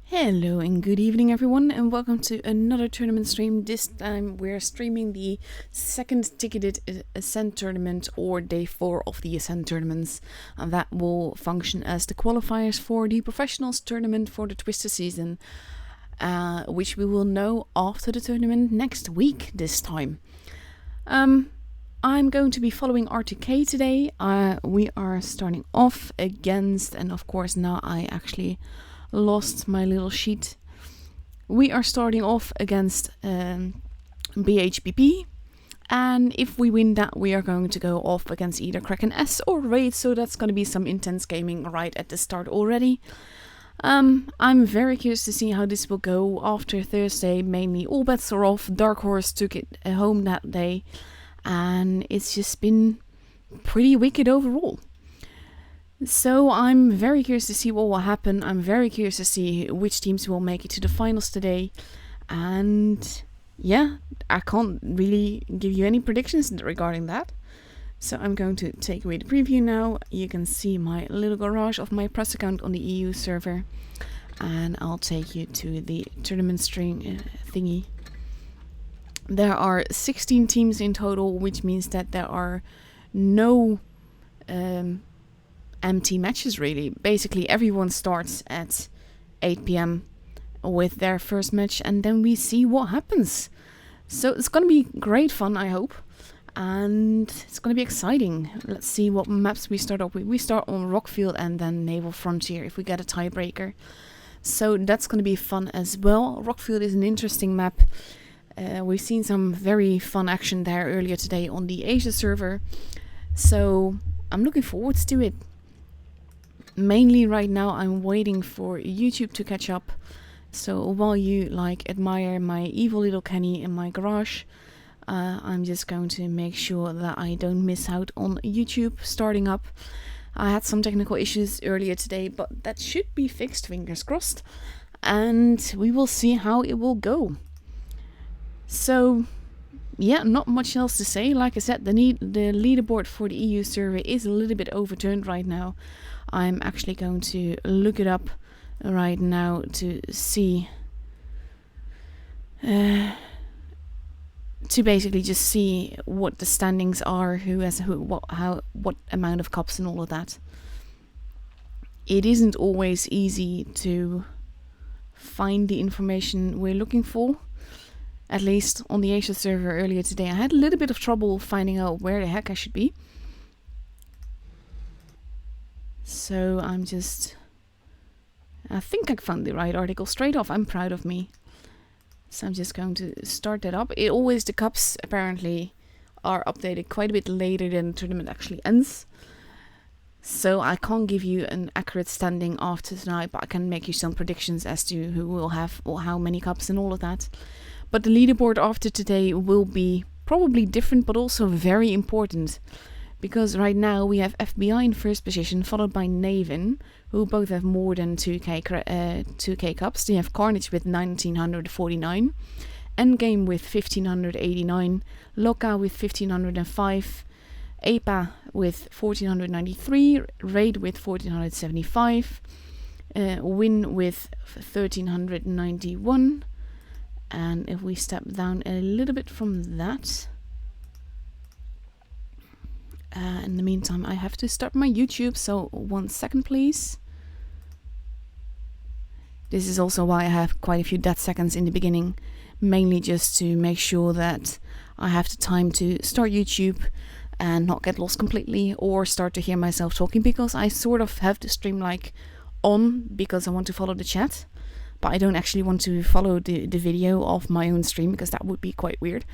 Hello and good evening everyone, and welcome to another tournament stream. This time we're streaming the second ticketed Ascent Tournament, or day 4 of the Ascent Tournaments, and that will function as the qualifiers for the Professionals Tournament for the Twister season, which we will know after the tournament next week this time. I'm going to be following R2K today. We are starting off against, and of course now I actually lost my little sheet. We are starting off against BHPP, and if we win that, we are going to go off against either Kraken S or Raid, so that's going to be some intense gaming right at the start already. I'm very curious to see how this will go after Thursday. Mainly all bets are off. Dark Horse took it home that day, and it's just been pretty wicked overall. So I'm very curious to see what will happen. I'm very curious to see which teams will make it to the finals today. And yeah, I can't really give you any predictions regarding that. So I'm going to take away the preview now. You can see my little garage of my press account on the EU server. And I'll take you to the tournament string thingy. There are 16 teams in total, which means that there are no empty matches really. Basically everyone starts at 8 p.m. with their first match, and then we see what happens. So it's gonna be great fun, I hope, and it's gonna be exciting. Let's see what maps we start off with. We start on Rockfield and then Naval Frontier if we get a tiebreaker. So that's gonna be fun as well. Rockfield is an interesting map. We've seen some very fun action there earlier today on the Asia server, so I'm looking forward to it. Mainly right now I'm waiting for YouTube to catch up. So while you admire my evil little Kenny in my garage, I'm just going to make sure that I don't miss out on YouTube starting up. I had some technical issues earlier today, but that should be fixed, fingers crossed, and we will see how it will go. So yeah, not much else to say. Like I said, the leaderboard for the EU server is a little bit overturned right now. I'm actually going to look it up right now to see, to basically just see what the standings are, who has who, what amount of cups and all of that. It isn't always easy to find the information we're looking for. At least on the Asia server earlier today, I had a little bit of trouble finding out where the heck I should be. So I think I found the right article straight off. I'm proud of me. So I'm just going to start that up. The cups apparently are updated quite a bit later than the tournament actually ends. So I can't give you an accurate standing after tonight, but I can make you some predictions as to who will have or how many cups and all of that. But the leaderboard after today will be probably different, but also very important. Because right now we have FBI in first position, followed by Navin, who both have more than 2k cups. They have Carnage with 1949, Endgame with 1589, Loka with 1505, APA with 1493, Raid with 1475, Win with 1391. And if we step down a little bit from that, in the meantime I have to start my YouTube, so 1 second please. This is also why I have quite a few dead seconds in the beginning, mainly just to make sure that I have the time to start YouTube and not get lost completely or start to hear myself talking, because I sort of have the stream on because I want to follow the chat. But I don't actually want to follow the video of my own stream, because that would be quite weird.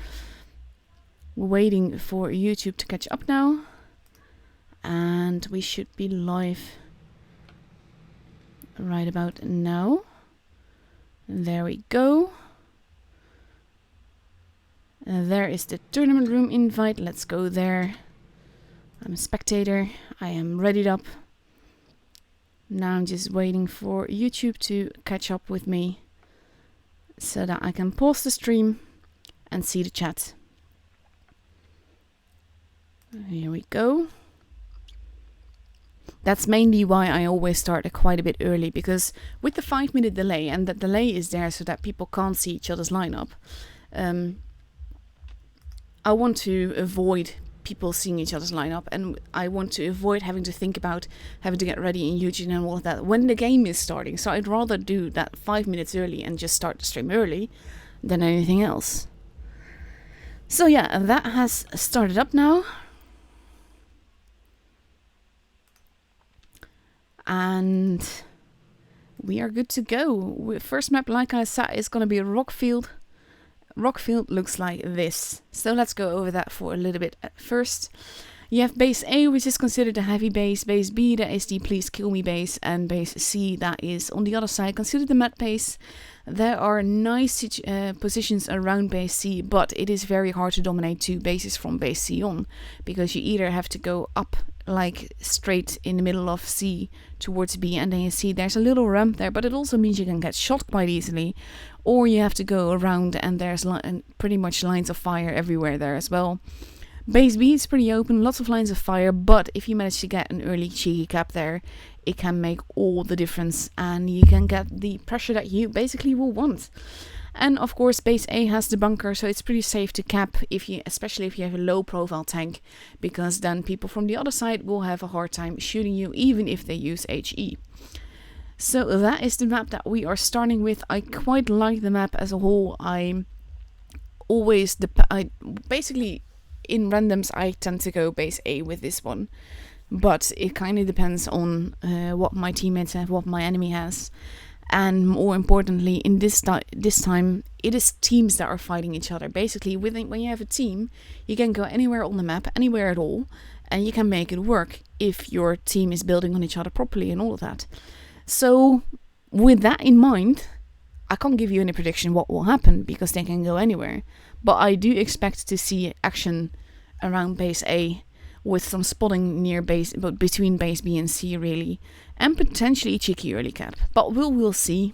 We're waiting for YouTube to catch up now. And we should be live right about now. There we go. There is the tournament room invite. Let's go there. I'm a spectator. I am readied up. Now I'm just waiting for YouTube to catch up with me so that I can pause the stream and see the chat. Here we go. That's mainly why I always start quite a bit early, because with the 5-minute delay, and that delay is there so that people can't see each other's lineup, I want to avoid people seeing each other's lineup, and I want to avoid having to think about having to get ready in Eugene and all of that when the game is starting. So I'd rather do that 5 minutes early and just start the stream early than anything else. So yeah, that has started up now. And we are good to go. First map, like I said, is going to be Rockfield. Rockfield looks like this. So let's go over that for a little bit at first. You have base A, which is considered a heavy base. Base B, that is the please kill me base. And base C, that is on the other side, considered the mad base. There are nice positions around base C, but it is very hard to dominate 2 bases from base C on, because you either have to go up like straight in the middle of C towards B, and then you see there's a little ramp there, but it also means you can get shot quite easily, or you have to go around and there's pretty much lines of fire everywhere there as well. Base B is pretty open, lots of lines of fire, but if you manage to get an early cheeky cap there, it can make all the difference, and you can get the pressure that you basically will want. And of course, base A has the bunker, so it's pretty safe to cap, especially if you have a low profile tank, because then people from the other side will have a hard time shooting you, even if they use HE. So that is the map that we are starting with. I quite like the map as a whole. Basically in randoms I tend to go base A with this one, but it kind of depends on what my teammates have, what my enemy has. And more importantly, in this time, it is teams that are fighting each other. Basically, when you have a team, you can go anywhere on the map, anywhere at all, and you can make it work if your team is building on each other properly and all of that. So, with that in mind, I can't give you any prediction what will happen, because they can go anywhere. But I do expect to see action around base A, with some spotting near base, but between base B and C really, and potentially cheeky early cap. But we'll see.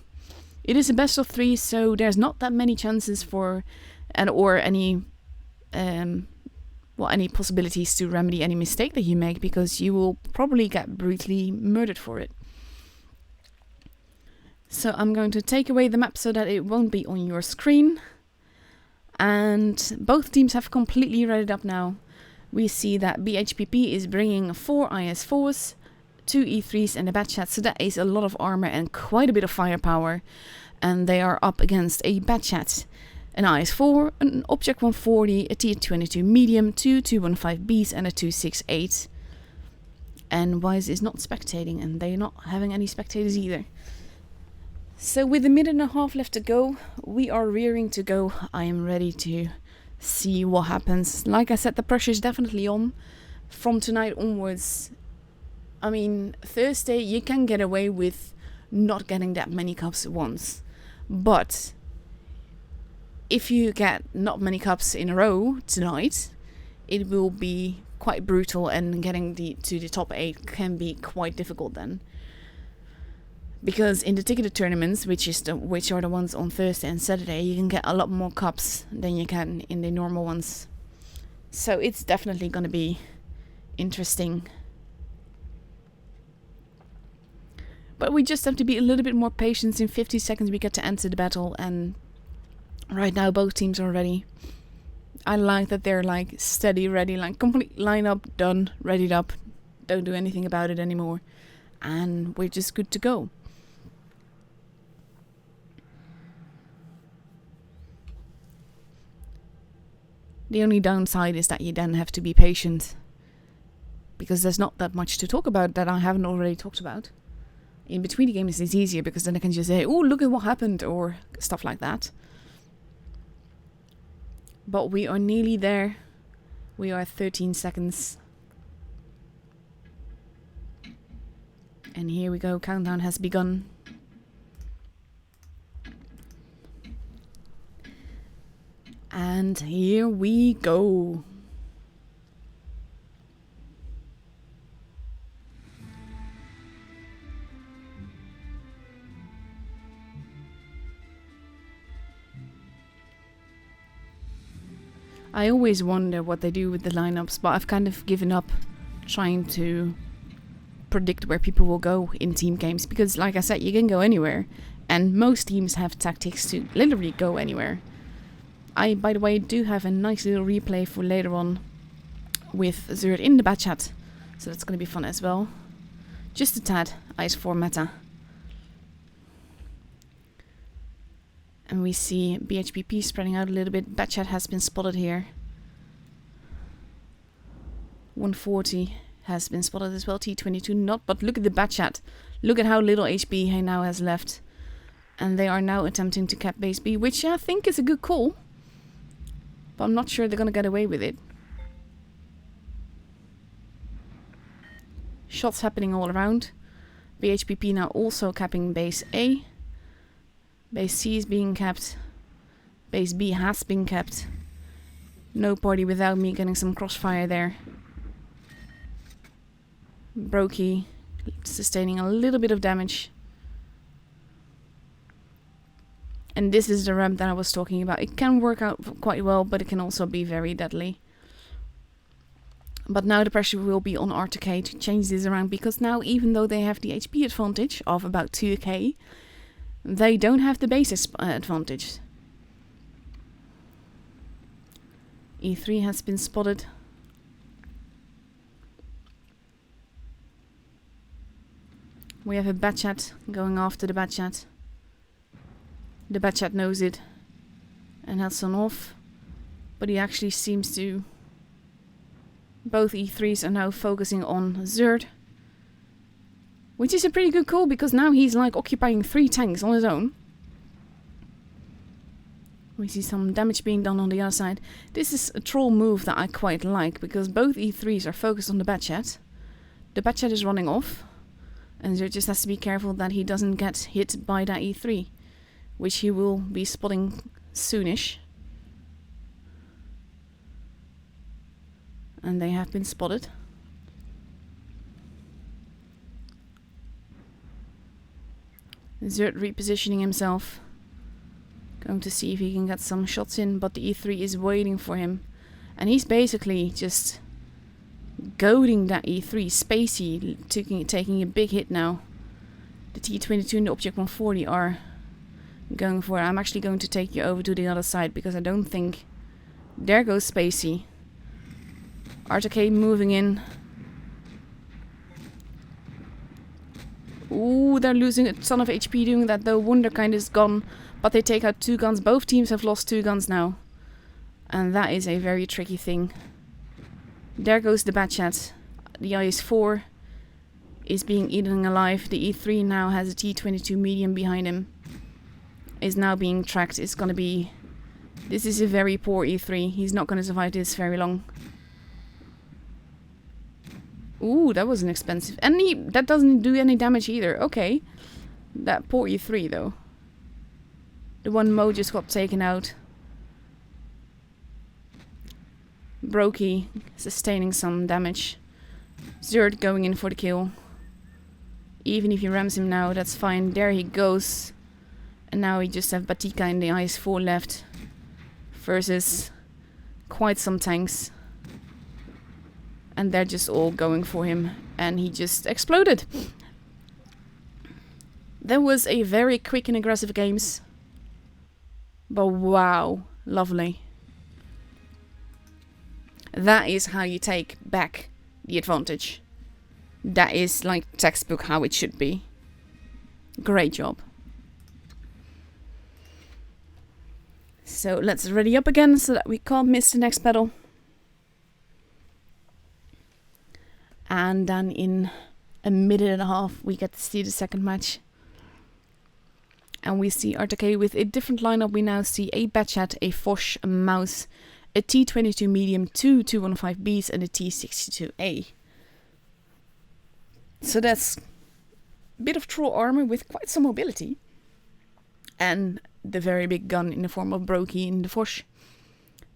It is a best of 3, so there's not that many chances for, any possibilities to remedy any mistake that you make, because you will probably get brutally murdered for it. So I'm going to take away the map so that it won't be on your screen. And both teams have completely readied up now. We see that BHPP is bringing 4 IS4s, 2 E3s and a Batchat, so that is a lot of armor and quite a bit of firepower. And they are up against a Batchat, an IS4, an Object 140, a T22 medium, 2 215Bs and a 268. And Wise is not spectating, and they're not having any spectators either. So with a minute and a half left to go, we are rearing to go. I am ready to see what happens. Like I said, the pressure is definitely on from tonight onwards. I mean, Thursday you can get away with not getting that many cups at once, but if you get not many cups in a row tonight, it will be quite brutal, and getting to the top 8 can be quite difficult then. Because in the ticketed tournaments, which are the ones on Thursday and Saturday, you can get a lot more cups than you can in the normal ones. So it's definitely going to be interesting. But we just have to be a little bit more patient. In 50 seconds we get to enter the battle, and right now both teams are ready. I like that they're like steady, ready, like complete line up, done, readied up, don't do anything about it anymore, and we're just good to go. The only downside is that you then have to be patient, because there's not that much to talk about that I haven't already talked about. In between the games it's easier, because then I can just say, oh, look at what happened, or stuff like that. But we are nearly there. We are at 13 seconds. And here we go, countdown has begun. And here we go. I always wonder what they do with the lineups, but I've kind of given up trying to predict where people will go in team games, because like I said, you can go anywhere, and most teams have tactics to literally go anywhere. I, by the way, do have a nice little replay for later on with Zerd in the bat chat, so that's going to be fun as well. Just a tad, IS-4 meta. And we see BHPP spreading out a little bit. Bat chat has been spotted here. 140 has been spotted as well. T22 not, but look at the bat chat. Look at how little HP he now has left. And they are now attempting to cap base B, which I think is a good call. But I'm not sure they're going to get away with it. Shots happening all around. BHPP now also capping base A. Base C is being capped. Base B has been capped. No party without me, getting some crossfire there. Brokey sustaining a little bit of damage. And this is the ramp that I was talking about. It can work out quite well, but it can also be very deadly. But now the pressure will be on RTK to change this around, because now, even though they have the HP advantage of about 2k, they don't have the basis advantage. E3 has been spotted. We have a bat chat going after the bat chat. The bat chat knows it and has on off, but he actually seems to... Both E3s are now focusing on Zerd, which is a pretty good call, because now he's like occupying 3 tanks on his own. We see some damage being done on the other side. This is a troll move that I quite like, because both E3s are focused on the bat chat. The bat chat is running off, and Zerd just has to be careful that he doesn't get hit by that E3, which he will be spotting soonish. And they have been spotted. Zerd repositioning himself. Going to see if he can get some shots in, but the E3 is waiting for him. And he's basically just goading that E3. Spacey taking a big hit now. The T22 and the Object 140 are going for it. I'm actually going to take you over to the other side, because I don't think... There goes Spacey. RTK moving in. Ooh, they're losing a ton of HP doing that though. Wunderkind is gone, but they take out 2 guns. Both teams have lost 2 guns now. And that is a very tricky thing. There goes the bat chat. The IS-4 is being eaten alive. The E3 now has a T22 medium behind him. Is now being tracked. It's gonna be... This is a very poor E3. He's not gonna survive this very long. Ooh, that was an expensive... And that doesn't do any damage either. Okay. That poor E3 though. The one Mo just got taken out. Brokey sustaining some damage. Zerd going in for the kill. Even if he rams him now, that's fine. There he goes. And now we just have Batika and the IS-4 left. Versus quite some tanks. And they're just all going for him. And he just exploded. That was a very quick and aggressive games. But wow, lovely. That is how you take back the advantage. That is like textbook how it should be. Great job. So let's ready up again so that we can't miss the next battle. And then in a minute and a half we get to see the second match. And we see RTK with a different lineup. We now see a Batchat, a Foch, a Mouse, a T22 medium, 2 215Bs and a T62A. So that's a bit of troll armor with quite some mobility. And the very big gun in the form of Brokey in the Foch.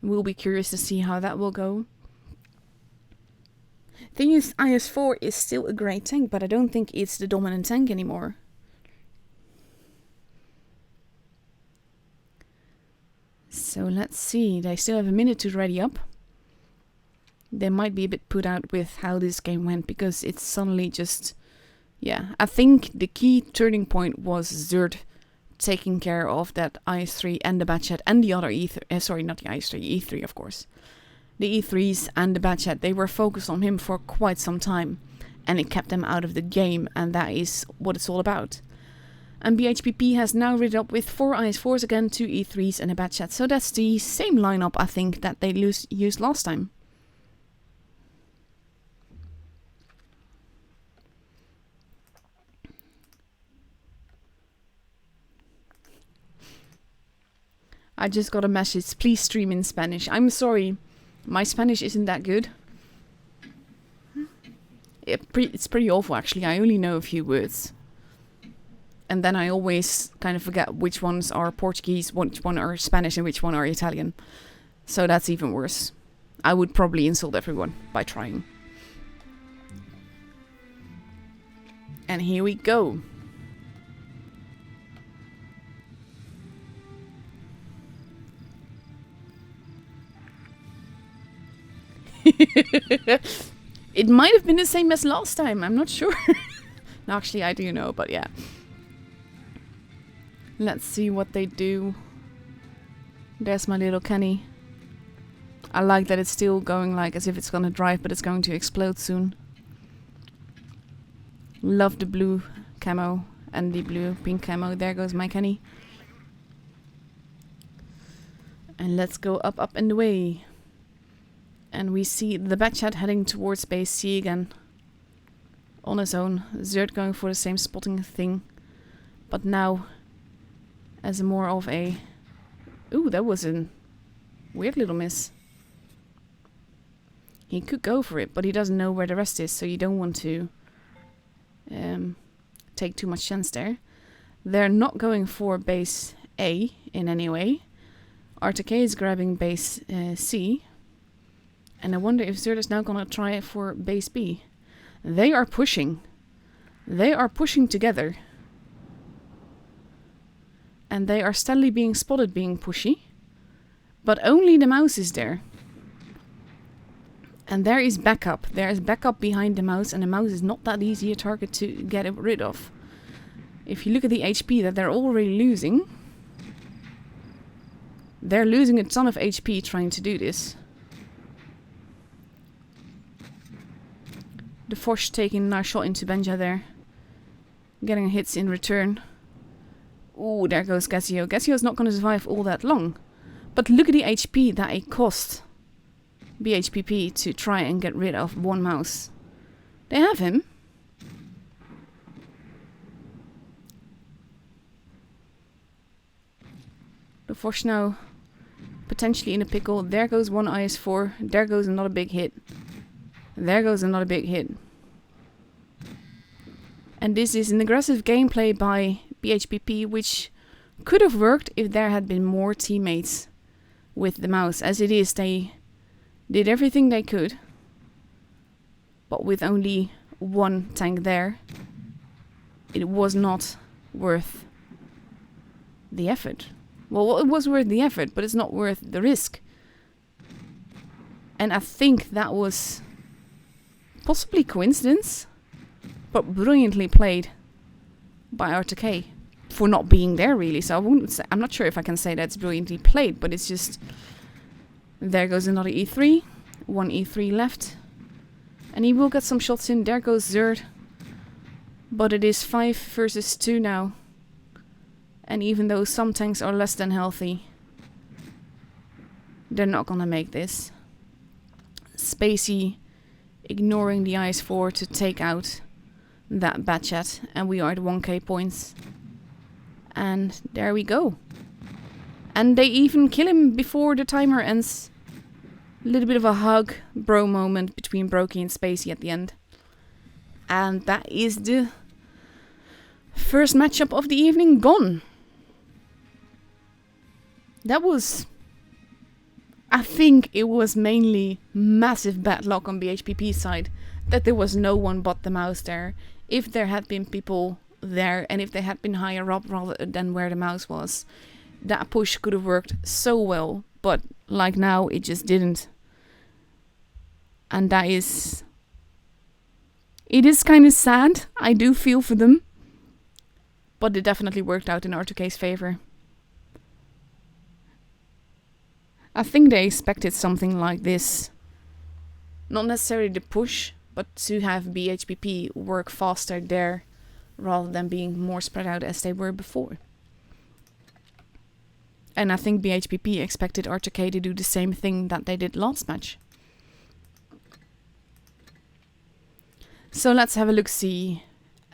We'll be curious to see how that will go. Thing is, IS-4 is still a great tank, but I don't think it's the dominant tank anymore. So let's see, they still have a minute to ready up. They might be a bit put out with how this game went, because it's suddenly just Yeah, I think the key turning point was Zerd taking care of that IS-3 and the Batchat and the other E3. Sorry, not the IS-3, E3 of course. The E3s and the Batchat, they were focused on him for quite some time. And it kept them out of the game, and that is what it's all about. And BHPP has now rid up with 4 IS-4s again, 2 E3s and a Batchat. So that's the same lineup, I think, that they used last time. I just got a message, please stream in Spanish. I'm sorry, my Spanish isn't that good. It's pretty awful actually, I only know a few words. And then I always kind of forget which ones are Portuguese, which one are Spanish and which one are Italian. So that's even worse. I would probably insult everyone by trying. And here we go. It might have been the same as last time, I'm not sure. No, actually I do know, but yeah. Let's see what they do. There's my little Kenny. I like that it's still going like as if it's gonna drive, but it's going to explode soon. Love the blue camo and the blue pink camo. There goes my Kenny. And let's go up and away. And we see the Batchat heading towards base C again. On his own. Zerd going for the same spotting thing. But now as more of a... Ooh, that was a weird little miss. He could go for it, but he doesn't know where the rest is, so you don't want to take too much chance there. They're not going for base A in any way. RTK is grabbing base C. And I wonder if Zerd is now going to try it for base B. They are pushing. They are pushing together. And they are steadily being spotted being pushy. But only the mouse is there. And there is backup. There is backup behind the mouse. And the mouse is not that easy a target to get rid of. If you look at the HP that they're already losing. They're losing a ton of HP trying to do this. The Faust taking a nice shot into Benja there. Getting hits in return. Ooh, there goes Gassio. Gassio's not going to survive all that long. But look at the HP that it cost BHPP to try and get rid of one mouse. They have him. The Faust now potentially in a pickle. There goes one IS-4. There goes another big hit. There goes another big hit. And this is an aggressive gameplay by BHPP, which could have worked if there had been more teammates with the mouse. As it is, they did everything they could. But with only one tank there, it was not worth the effort. Well, it was worth the effort, but it's not worth the risk. And I think that was possibly coincidence, but brilliantly played by RTK for not being there really. So I wouldn't say, I'm not sure if I can say that's brilliantly played, but it's just, there goes another E3, one E3 left, and he will get some shots in. There goes Zerd, but it is 5 versus 2 now, and even though some tanks are less than healthy, they're not gonna make this. Spacey ignoring the IS-4 to take out that Batchat, and we are at 1k points. And there we go. And they even kill him before the timer ends. A little bit of a hug, bro moment between Brokey and Spacey at the end. And that is the first matchup of the evening gone. That was... I think it was mainly massive bad luck on BHPP's side that there was no one but the mouse there. If there had been people there and if they had been higher up rather than where the mouse was, that push could have worked so well, but like now it just didn't. And that is It is kind of sad. I do feel for them. But it definitely worked out in R2K's favor. I think they expected something like this. Not necessarily the push, but to have BHPP work faster there rather than being more spread out as they were before. And I think BHPP expected R2K to do the same thing that they did last match. So let's have a look-see.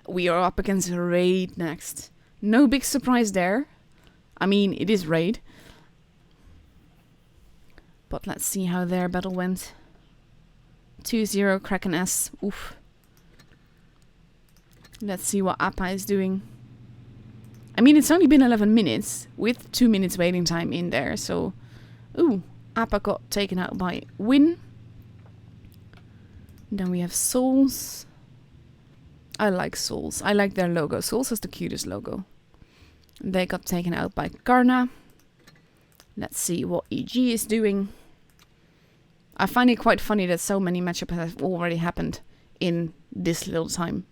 We are up against Raid next. No big surprise there. I mean, it is Raid. But let's see how their battle went. 2-0 Kraken S. Oof. Let's see what Appa is doing. I mean, it's only been 11 minutes with 2 minutes waiting time in there. So, ooh, Appa got taken out by Win. Then we have Souls. I like Souls. I like their logo. Souls has the cutest logo. They got taken out by Karna. Let's see what EG is doing. I find it quite funny that so many matchups have already happened in this little time.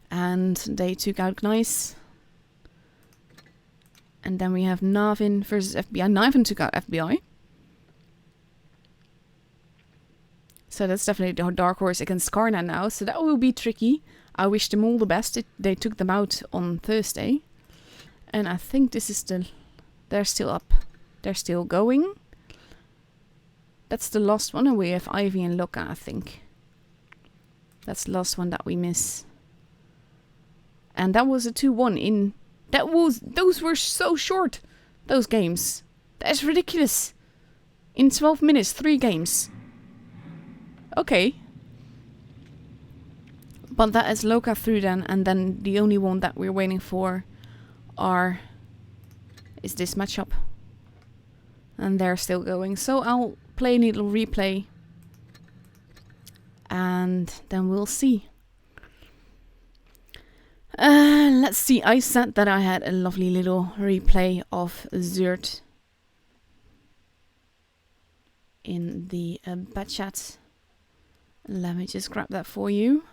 And they took out Nice. And then we have Navin versus FBI. Navin took out FBI. So that's definitely the dark horse against Karna now. So that will be tricky. I wish them all the best. They took them out on Thursday. And I think this is the... They're still up. They're still going. That's the last one. And we have Ivy and Loka, I think. That's the last one that we miss. And that was a 2-1 in... Those were so short. Those games. That's ridiculous. In 12 minutes, 3 games. Okay. But that is Loka through then. And then the only one that we're waiting for is this matchup. And they're still going. So I'll play a little replay. And then we'll see. Let's see. I said that I had a lovely little replay of Zert in the bat chat. Let me just grab that for you.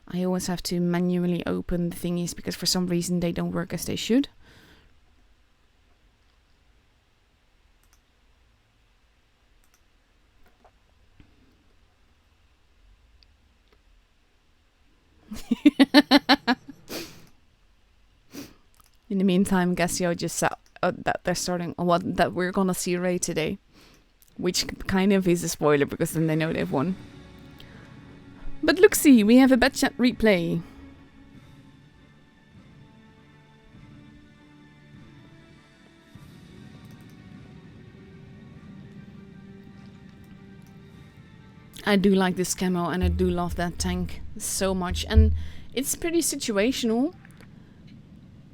I always have to manually open the thingies because for some reason they don't work as they should. In the meantime, Gassio just said that they're starting, that we're gonna see Ray today, which kind of is a spoiler because then they know they've won. But look, see, we have a bat chat replay. I do like this camo and I do love that tank so much, and it's pretty situational.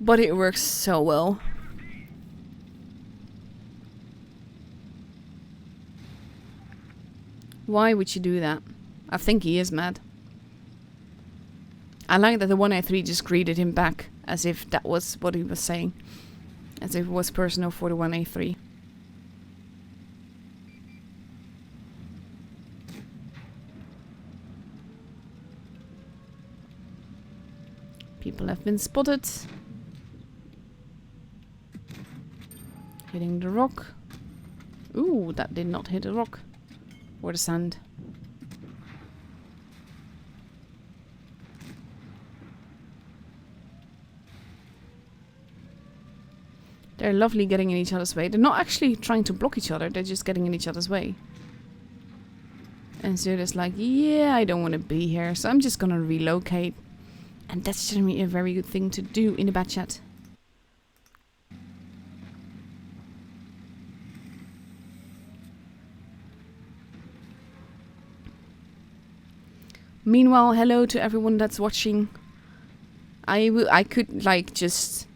But it works so well. Why would you do that? I think he is mad. I like that the 1A3 just greeted him back as if that was what he was saying. As if it was personal for the 1A3. People have been spotted. Hitting the rock. Ooh, that did not hit the rock. Or the sand. They're lovely getting in each other's way. They're not actually trying to block each other. They're just getting in each other's way. And so it's like, yeah, I don't want to be here. So I'm just going to relocate. And that's generally a very good thing to do in a bat chat. Meanwhile, hello to everyone that's watching. I could like just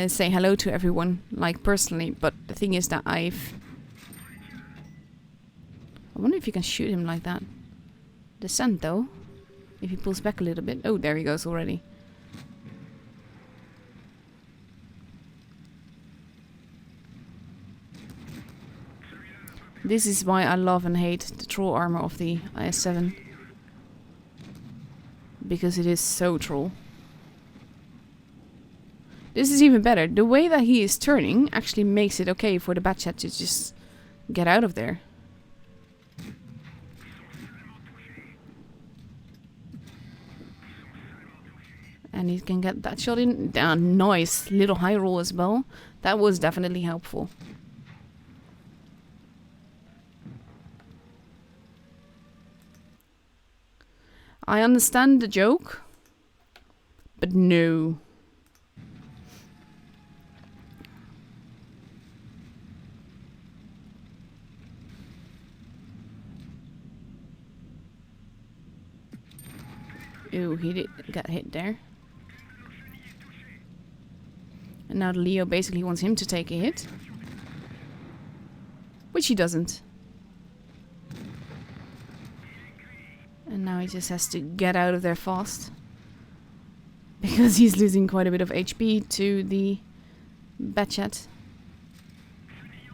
say hello to everyone, like personally, but the thing is that I wonder if you can shoot him like that. The sand though, if he pulls back a little bit. Oh, there he goes already. This is why I love and hate the troll armor of the IS-7. Because it is so troll. This is even better. The way that he is turning actually makes it okay for the Batchat to just get out of there. And he can get that shot in. Nice little high roll as well. That was definitely helpful. I understand the joke, but no. Ooh, he got hit there. And now Leo basically wants him to take a hit. Which he doesn't. And now he just has to get out of there fast. Because he's losing quite a bit of HP to the Batchat.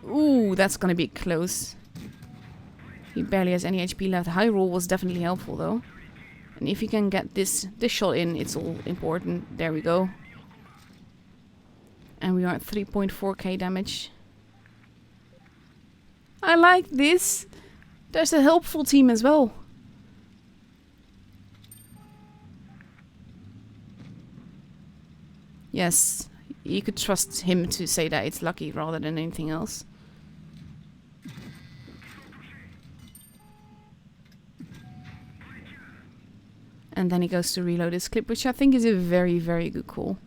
Ooh, that's gonna be close. He barely has any HP left. High roll was definitely helpful though. And if he can get this shot in, it's all important. There we go. And we are at 3.4k damage. I like this. There's a helpful team as well. Yes, you could trust him to say that it's lucky rather than anything else. And then he goes to reload his clip, which I think is a very, very good call.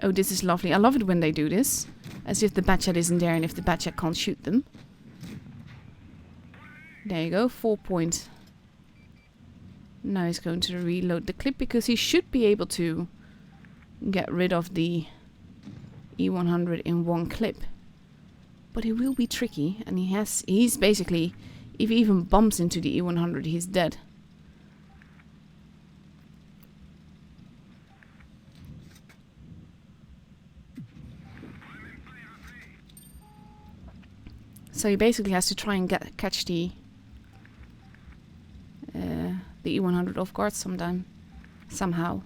Oh, this is lovely. I love it when they do this. As if the Batchat isn't there and if the Batchat can't shoot them. There you go, 4 point. Now he's going to reload the clip because he should be able to get rid of the E100 in one clip. But it will be tricky, and he's basically, if he even bumps into the E100, he's dead. So he basically has to try and catch the E100 off guard somehow.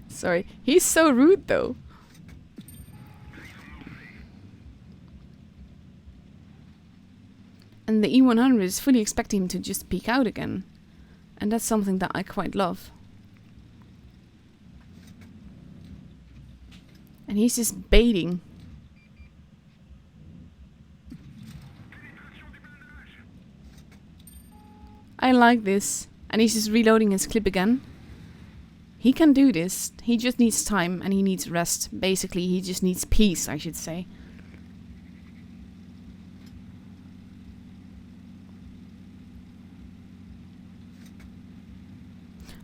Sorry, he's so rude though. And the E100 is fully expecting him to just peek out again. And that's something that I quite love. And he's just baiting. I like this. And he's just reloading his clip again. He can do this. He just needs time and he needs rest. Basically, he just needs peace, I should say.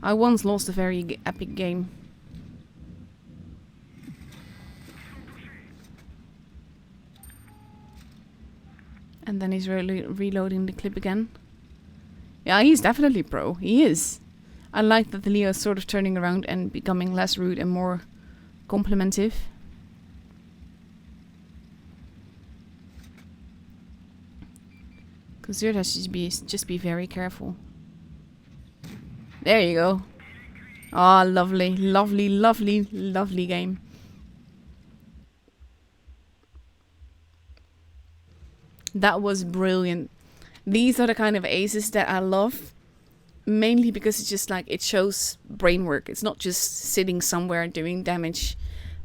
I once lost a very epic game. And then he's reloading the clip again. Yeah, he's definitely pro. He is. I like that the Leo is sort of turning around and becoming less rude and more complimentive. Because Zerd has to just be very careful. There you go. Ah, lovely, lovely, lovely, lovely game. That was brilliant. These are the kind of aces that I love. Mainly because it's just like, it shows brain work. It's not just sitting somewhere doing damage.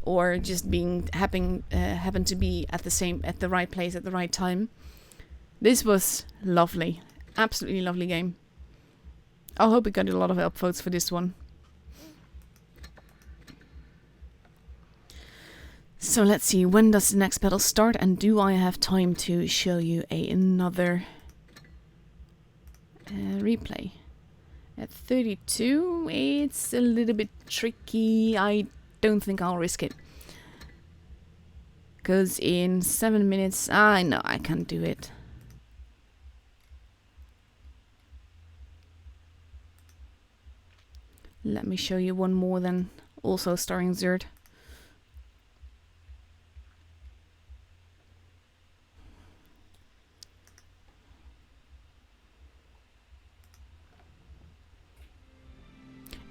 Or just being happen to be at the right place at the right time. This was lovely. Absolutely lovely game. I hope we got a lot of upvotes for this one. So let's see, when does the next battle start, and do I have time to show you another replay? At 32, it's a little bit tricky. I don't think I'll risk it. Because in 7 minutes... I know I can't do it. Let me show you one more then. Also starring Zerd.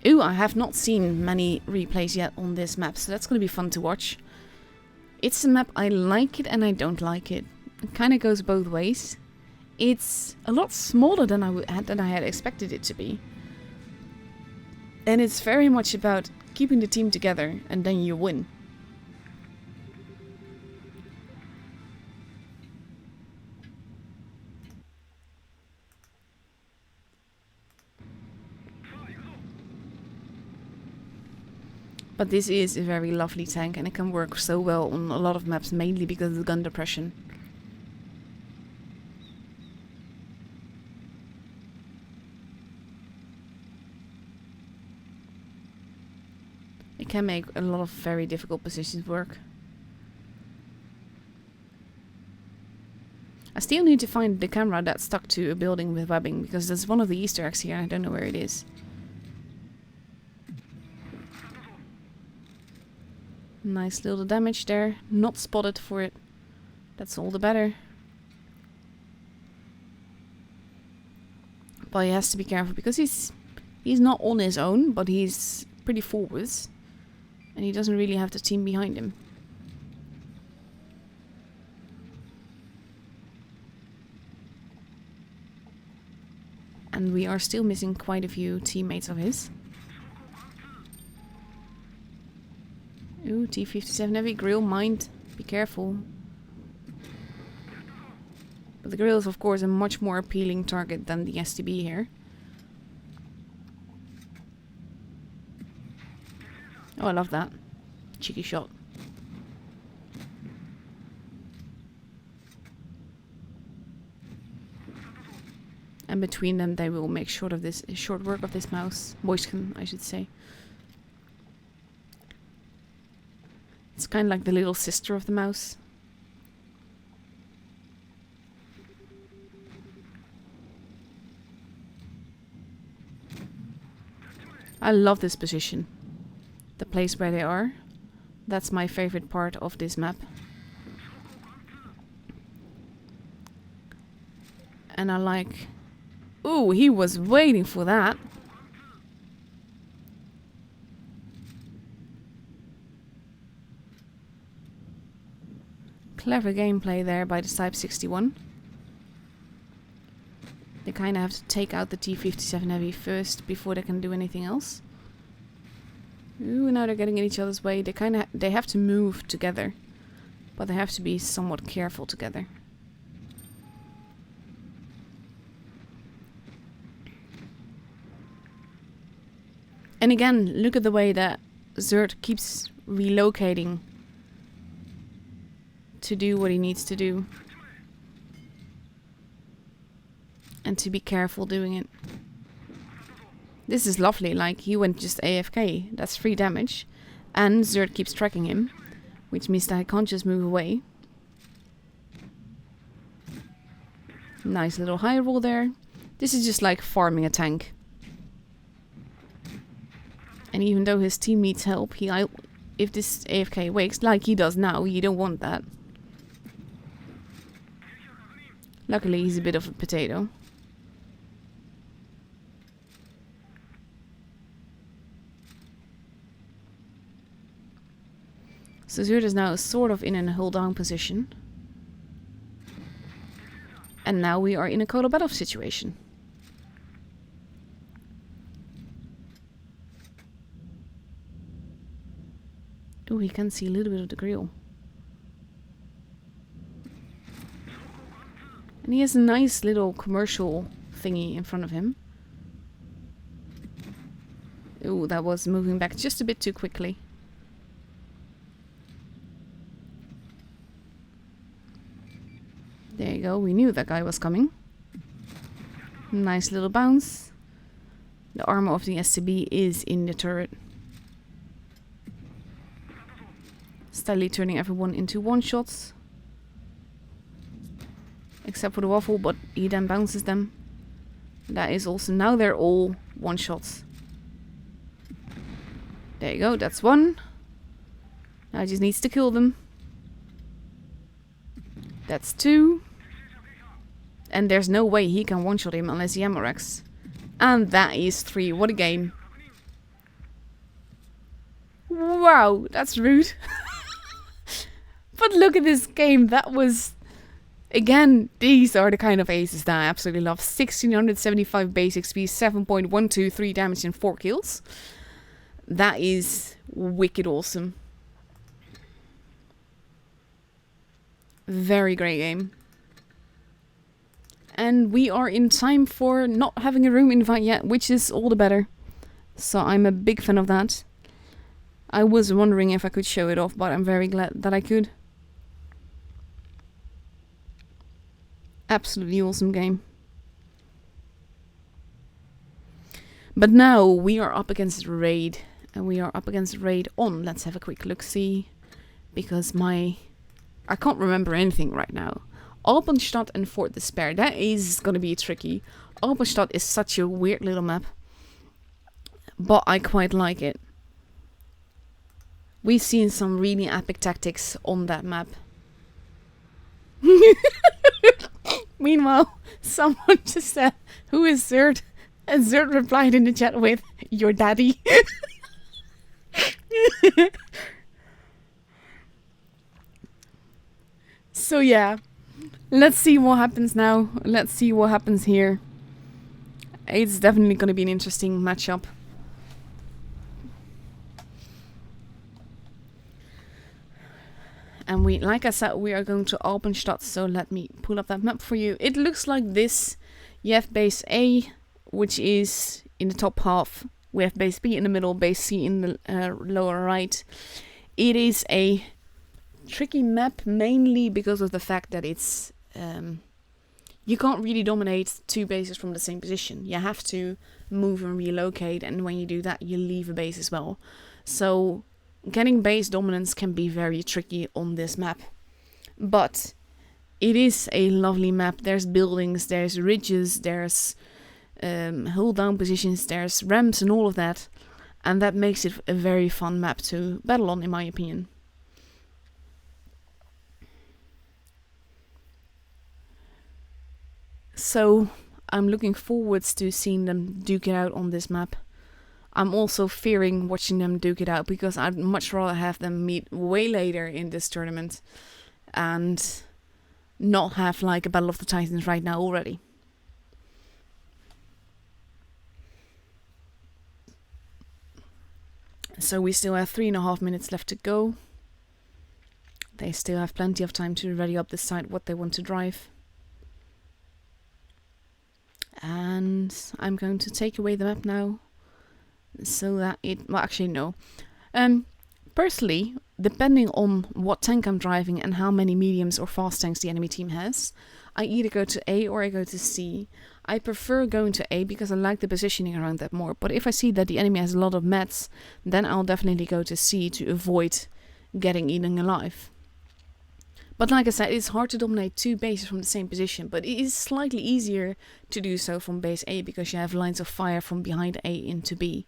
Ooh, I have not seen many replays yet on this map, so that's going to be fun to watch. It's a map, I like it and I don't like it. It kind of goes both ways. It's a lot smaller than I had expected it to be. And it's very much about keeping the team together and then you win. But this is a very lovely tank and it can work so well on a lot of maps, mainly because of the gun depression. It can make a lot of very difficult positions work. I still need to find the camera that's stuck to a building with webbing, because there's one of the Easter eggs here and I don't know where it is. Nice little damage there. Not spotted for it. That's all the better. But he has to be careful because he's not on his own, but he's pretty forwards. And he doesn't really have the team behind him. And we are still missing quite a few teammates of his. Ooh, T-57 heavy grill, mind. Be careful. But the grill is of course a much more appealing target than the STB here. Oh, I love that. Cheeky shot. And between them they will make short work of this mouse. Moisken, I should say. It's kind of like the little sister of the mouse. I love this position. The place where they are. That's my favorite part of this map. And I like... Ooh, he was waiting for that. Clever gameplay there by the Type 61. They kind of have to take out the T-57 Heavy first before they can do anything else. Ooh, now they're getting in each other's way. They have to move together, but they have to be somewhat careful together. And again, look at the way that Zerd keeps relocating to do what he needs to do. And to be careful doing it. This is lovely, like he went just AFK. That's 3 damage. And Zerd keeps tracking him, which means that I can't just move away. Nice little high roll there. This is just like farming a tank. And even though his team needs help, if this AFK wakes, like he does now, you don't want that. Luckily, he's a bit of a potato. So Zerd is now sort of in a hold down position. And now we are in a Kodo battle situation. Oh, he can see a little bit of the grill. And he has a nice little commercial thingy in front of him. Ooh, that was moving back just a bit too quickly. There you go, we knew that guy was coming. Nice little bounce. The armor of the SCB is in the turret. steadily turning everyone into one-shots. Except for the waffle, but he then bounces them. That is also... Now they're all one-shots. There you go, that's one. Now he just needs to kill them. That's two. And there's no way he can one-shot him unless he ammo-racks. And that is three. What a game. Wow, that's rude. But look at this game. That was... Again, these are the kind of aces that I absolutely love. 1675 base XP, 7.123 damage and 4 kills. That is wicked awesome. Very great game. And we are in time for not having a room invite yet, which is all the better. So I'm a big fan of that. I was wondering if I could show it off, but I'm very glad that I could. Absolutely awesome game. But now we are up against Raid. And we are up against Raid on. Let's have a quick look-see. Because I can't remember anything right now. Alpenstadt and Fort Despair. That is going to be tricky. Alpenstadt is such a weird little map. But I quite like it. We've seen some really epic tactics on that map. Meanwhile, someone just said, "Who is Zerd?" And Zerd replied in the chat with, "Your daddy." So yeah, let's see what happens now. Let's see what happens here. It's definitely going to be an interesting matchup. And we, like I said, we are going to Alpenstadt, so let me pull up that map for you. It looks like this. You have base A, which is in the top half. We have base B in the middle, base C in the lower right. It is a tricky map, mainly because of the fact that it's... you can't really dominate two bases from the same position. You have to move and relocate, and when you do that, you leave a base as well. So... getting base dominance can be very tricky on this map. But it is a lovely map. There's buildings, there's ridges, there's hold down positions, there's ramps and all of that. And that makes it a very fun map to battle on, in my opinion. So I'm looking forwards to seeing them duke it out on this map. I'm also fearing watching them duke it out because I'd much rather have them meet way later in this tournament and not have like a Battle of the Titans right now already. So we still have 3.5 minutes left to go. They still have plenty of time to ready up, decide what they want to drive. And I'm going to take away the map now. So that it... well, actually, no. Personally, depending on what tank I'm driving and how many mediums or fast tanks the enemy team has, I either go to A or I go to C. I prefer going to A because I like the positioning around that more. But if I see that the enemy has a lot of mats, then I'll definitely go to C to avoid getting eaten alive. But like I said, it's hard to dominate two bases from the same position, but it is slightly easier to do so from base A because you have lines of fire from behind A into B.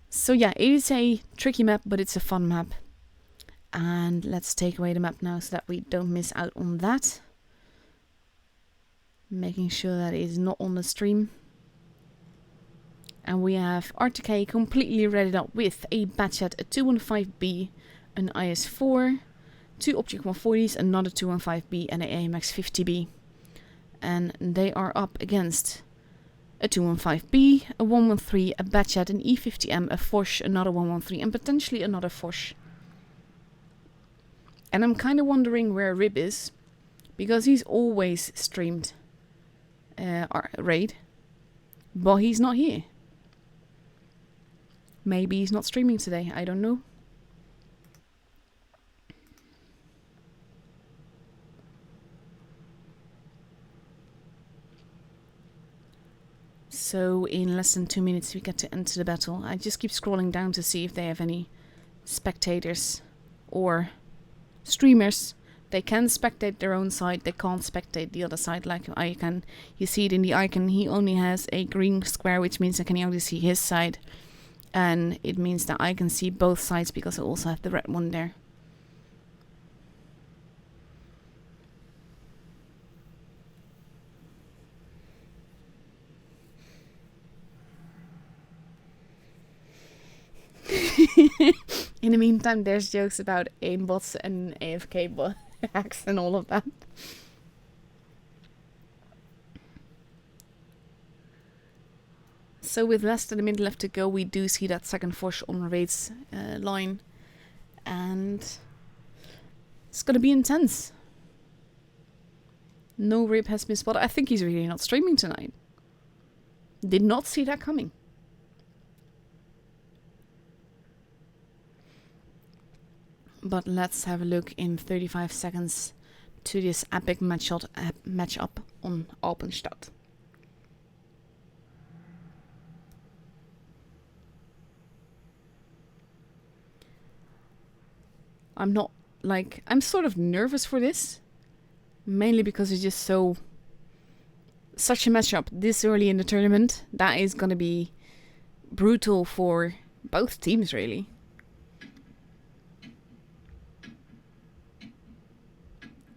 So yeah, it is a tricky map, but it's a fun map. And let's take away the map now so that we don't miss out on that. Making sure that it is not on the stream. And we have RTK completely readied up with a Batchat, a 215B, an IS-4, 2 Object 140s, another 215B and an AMX 50B. And they are up against a 215B, a 113, a Batchat, an E50M, a Foch, another 113 and potentially another Foch. And I'm kind of wondering where Rib is, because he's always streamed our Raid, but he's not here. Maybe he's not streaming today, I don't know. So in less than 2 minutes we get to enter the battle. I just keep scrolling down to see if they have any spectators or streamers, they can spectate their own side, they can't spectate the other side like I can. You see it in the icon, he only has a green square, which means I can only see his side. And it means that I can see both sides because I also have the red one there. In the meantime, there's jokes about aimbots and AFK hacks and all of that. So with less than a minute left to go, we do see that second Fosh on Raid's line. And it's going to be intense. No rip has been spotted. I think he's really not streaming tonight. Did not see that coming. But let's have a look in 35 seconds to this epic matchup on Alpenstadt. I'm sort of nervous for this. Mainly because it's just such a matchup this early in the tournament. That is going to be brutal for both teams, really.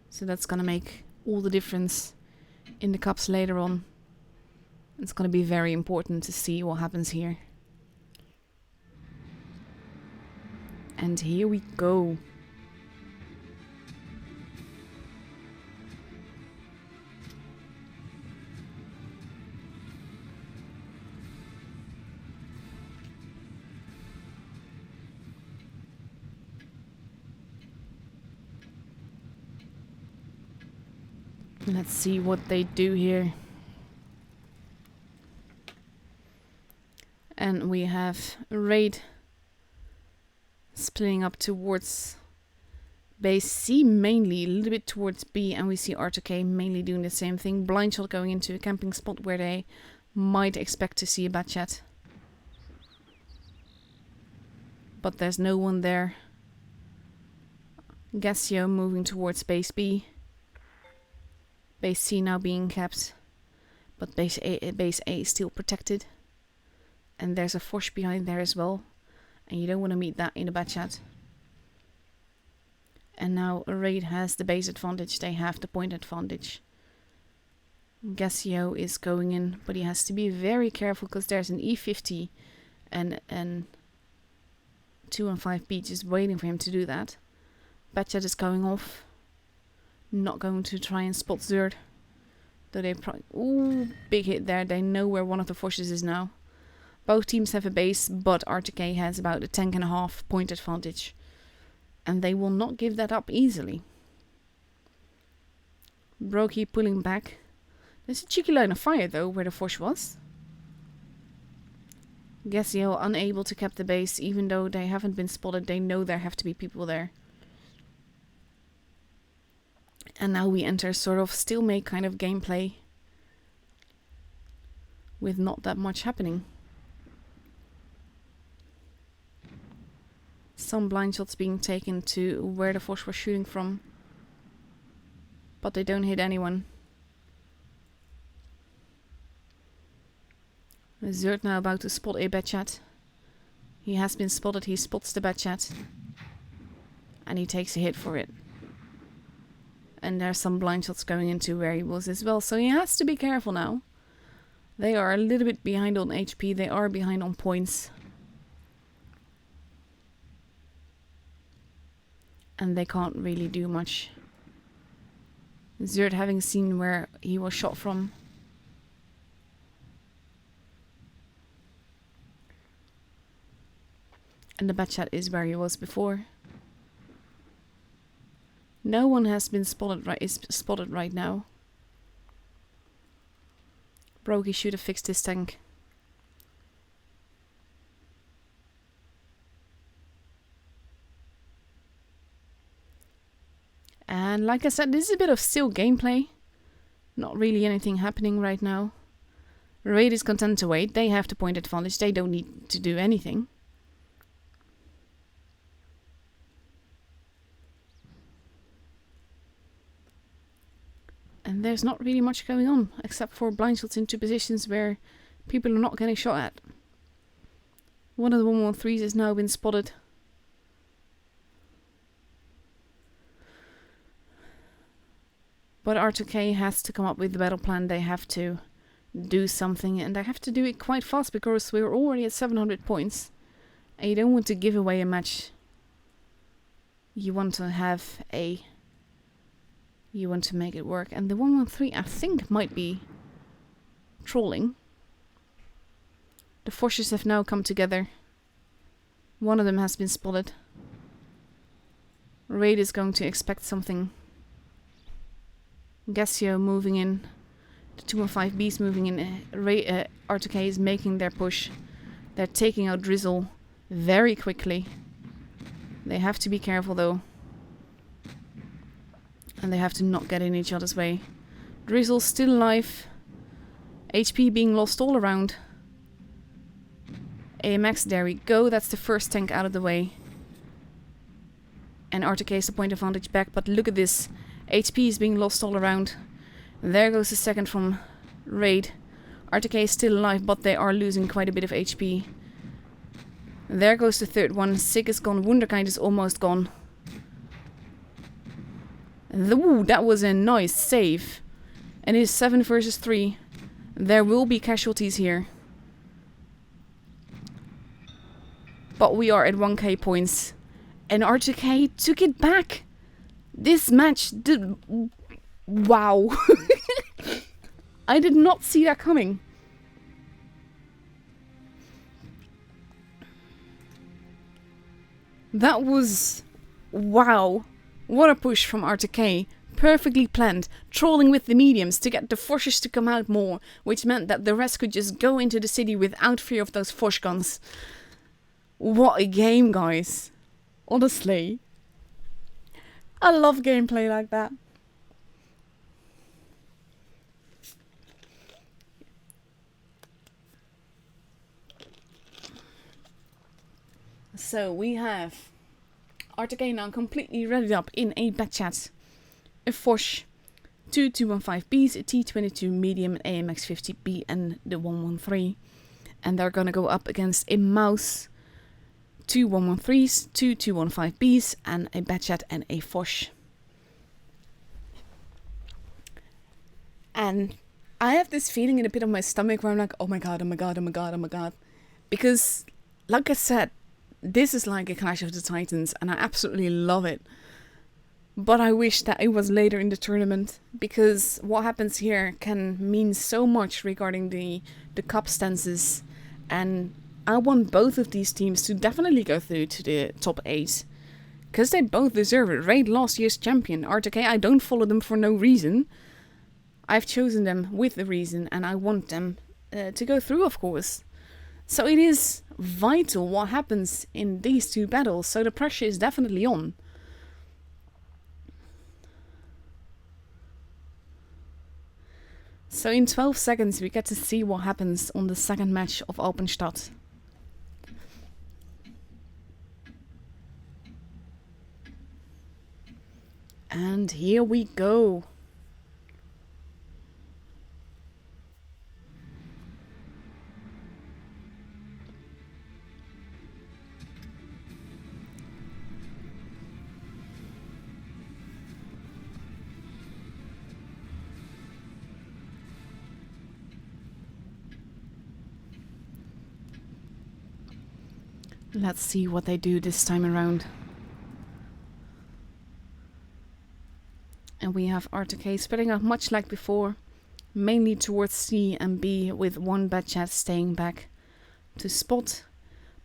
So that's going to make all the difference in the cups later on. It's going to be very important to see what happens here. And here we go. Let's see what they do here. And we have Raid splitting up towards base C mainly, a little bit towards B, and we see R2K mainly doing the same thing. Blind shot going into a camping spot where they might expect to see a bad chat. But there's no one there. Gassio moving towards base B. Base C now being kept, but base A is still protected. And there's a Fosh behind there as well. And you don't want to meet that in a bad chat. And now Raid has the base advantage, they have the point advantage. Gassio is going in, but he has to be very careful because there's an E50 and 2 and 5 B just waiting for him to do that. Bad chat is going off. Not going to try and spot Zerd. Though they probably... Ooh, big hit there. They know where one of the Foshes is now. Both teams have a base, but RTK has about a tank and a half point advantage. And they will not give that up easily. Brokey pulling back. There's a cheeky line of fire though, where the Fosh was. Gassio unable to cap the base, even though they haven't been spotted. They know there have to be people there. And now we enter sort of stalemate kind of gameplay. With not that much happening. Some blind shots being taken to where the Fosh was shooting from. But they don't hit anyone. Zerd now about to spot a bad chat. He has been spotted, he spots the bad chat. And he takes a hit for it. And there's some blind shots going into where he was as well. So he has to be careful now. They are a little bit behind on HP. They are behind on points. And they can't really do much. Zerd having seen where he was shot from. And the bad chat is where he was before. No one has been spotted right now. Brokey should have fixed his tank. And like I said, this is a bit of still gameplay. Not really anything happening right now. Raid is content to wait. They have the point advantage. They don't need to do anything. And there's not really much going on, except for blind shots into positions where people are not getting shot at. One of the 113s has now been spotted. But R2K has to come up with the battle plan. They have to do something, and they have to do it quite fast because we're already at 700 points. And you don't want to give away a match. You want to have a... You want to make it work. And the 113, I think, might be trolling. The forces have now come together. One of them has been spotted. Raid is going to expect something. Gassio moving in. The 215B's moving in. R2K is making their push. They're taking out Drizzle very quickly. They have to be careful though. And they have to not get in each other's way. Drizzle's still alive. HP being lost all around. AMX, there we go. That's the first tank out of the way. And R2K is the point advantage back. But look at this. HP is being lost all around. There goes the second from Raid. R2K is still alive, but they are losing quite a bit of HP. There goes the third one. Sig is gone. Wunderkind is almost gone. Ooh, that was a nice save. And it is 7 versus 3. There will be casualties here. But we are at 1k points. And R2K took it back. This match did... Wow. I did not see that coming. That was... Wow. What a push from R2K. Perfectly planned. Trolling with the mediums to get the Forces to come out more. Which meant that the rest could just go into the city without fear of those Force guns. What a game, guys. Honestly. I love gameplay like that. So we have R2K now completely readied up in a back chat. A Foch, two 215Bs, a T22 medium, an AMX 50B and the 113. And they're gonna go up against a Mouse, two 113s, two 215Bs, and a Batchat and a Foch. And I have this feeling in a pit of my stomach where I'm like, oh my god, oh my god, oh my god, oh my god. Because, like I said, this is like a Clash of the Titans, and I absolutely love it. But I wish that it was later in the tournament, because what happens here can mean so much regarding the cup stances. And I want both of these teams to definitely go through to the top 8. Because they both deserve it. Raid last year's champion. R2K, I don't follow them for no reason. I've chosen them with a reason, and I want them to go through, of course. So it is vital what happens in these two battles, so the pressure is definitely on. So in 12 seconds we get to see what happens on the second match of Alpenstadt. And here we go. Let's see what they do this time around. And we have R2K spreading out much like before, mainly towards C and B, with one Batchat staying back to spot.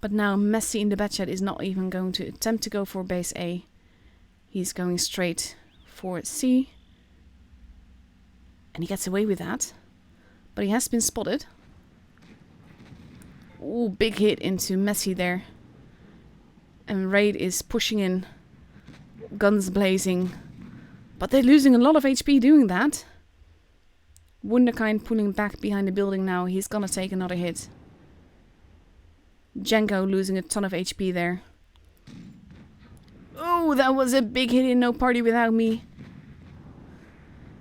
But now Messi in the Batchat is not even going to attempt to go for base A. He's going straight for C. And he gets away with that. But he has been spotted. Ooh, big hit into Messi there. And Raid is pushing in, guns blazing, but they're losing a lot of HP doing that. Wunderkind pulling back behind the building now. He's gonna take another hit. Jenko losing a ton of HP there. Oh, that was a big hit in No Party Without Me.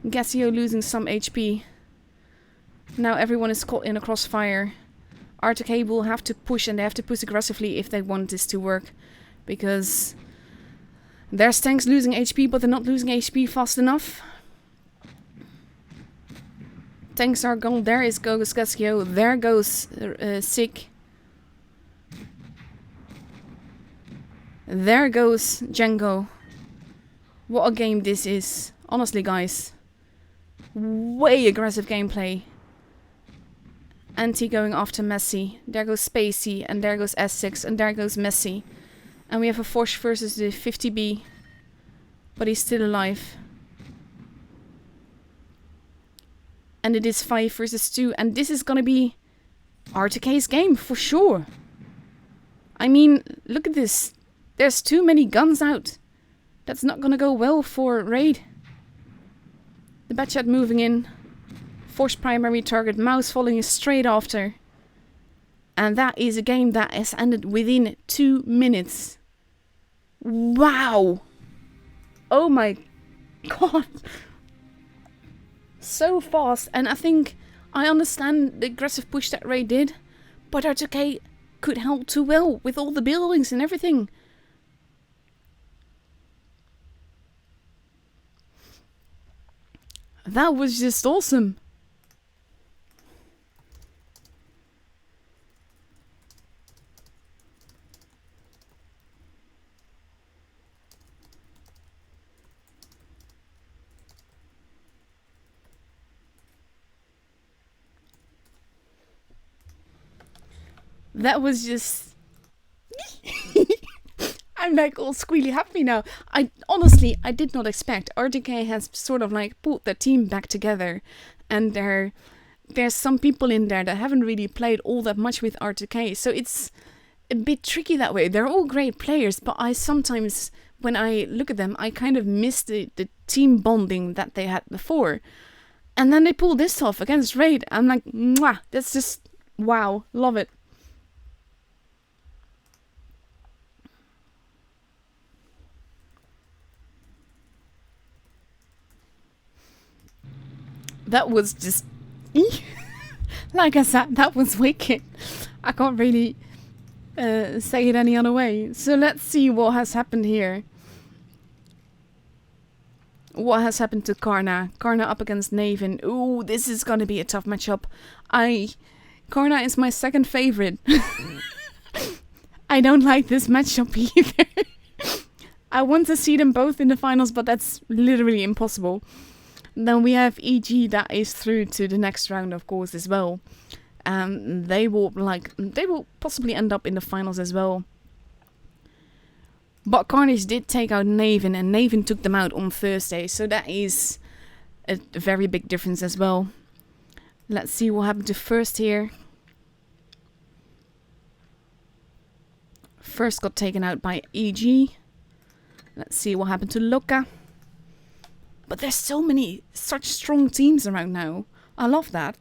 Gassio losing some HP. Now everyone is caught in a crossfire. RTK will have to push, and they have to push aggressively if they want this to work. Because there's tanks losing HP, but they're not losing HP fast enough. Tanks are gone. There goes Gassio. There goes Sick. There goes Django. What a game this is. Honestly, guys. Way aggressive gameplay. Anti going after Messi. There goes Spacey. And there goes S6. And there goes Messi. And we have a Force versus the 50B. But he's still alive. And it is 5 versus 2. And this is gonna be RTK's game for sure. I mean, look at this. There's too many guns out. That's not gonna go well for Raid. The Batchat moving in. Force primary target. Mouse following straight after. And that is a game that has ended within 2 minutes. Wow. Oh my god. So fast. And I think I understand the aggressive push that Raid did. But RTK could help too well with all the buildings and everything. That was just awesome. That was just... I'm like all squealy happy now. Honestly, I did not expect. RTK has sort of like pulled the team back together. And there's some people in there that haven't really played all that much with RTK. So it's a bit tricky that way. They're all great players, but I sometimes, when I look at them, I kind of miss the team bonding that they had before. And then they pull this off against Raid. I'm like, mwah, that's just, wow, love it. That was just... like I said, that was wicked. I can't really say it any other way. So let's see what has happened here. What has happened to Karna? Karna up against Naven. Ooh, this is gonna be a tough matchup. Karna is my second favorite. I don't like this matchup either. I want to see them both in the finals, but that's literally impossible. Then we have EG that is through to the next round, of course, as well. They will possibly end up in the finals as well. But Carnage did take out Naven, and Naven took them out on Thursday, so that is a very big difference as well. Let's see what happened to First here. First got taken out by EG. Let's see what happened to Loka. But there's so many, such strong teams around now. I love that.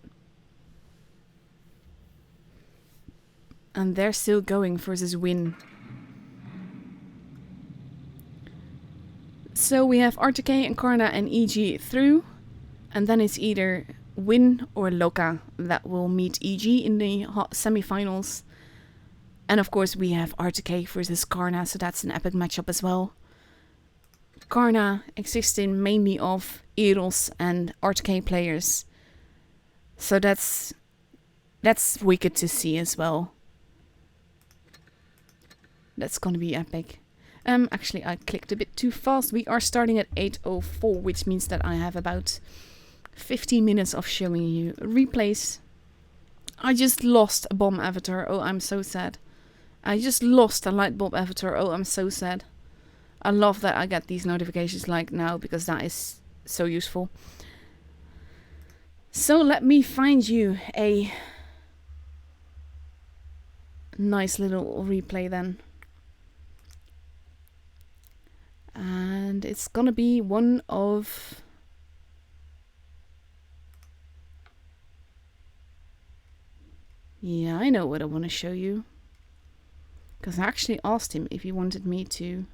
And they're still going versus Win. So we have RTK and Karna and EG through. And then it's either Win or Loka that will meet EG in the semifinals. And of course we have RTK versus Karna, so that's an epic matchup as well. Karna existing mainly of Eros and RTK players. So that's wicked to see as well. That's gonna be epic. Actually I clicked a bit too fast. We are starting at 8:04, which means that I have about 15 minutes of showing you replays. I just lost a bomb avatar. Oh, I'm so sad. I just lost a light bulb avatar. Oh, I'm so sad. I love that I get these notifications like now, because that is so useful. So let me find you a nice little replay then. And it's gonna be one of... Yeah, I know what I want to show you. Because I actually asked him if he wanted me to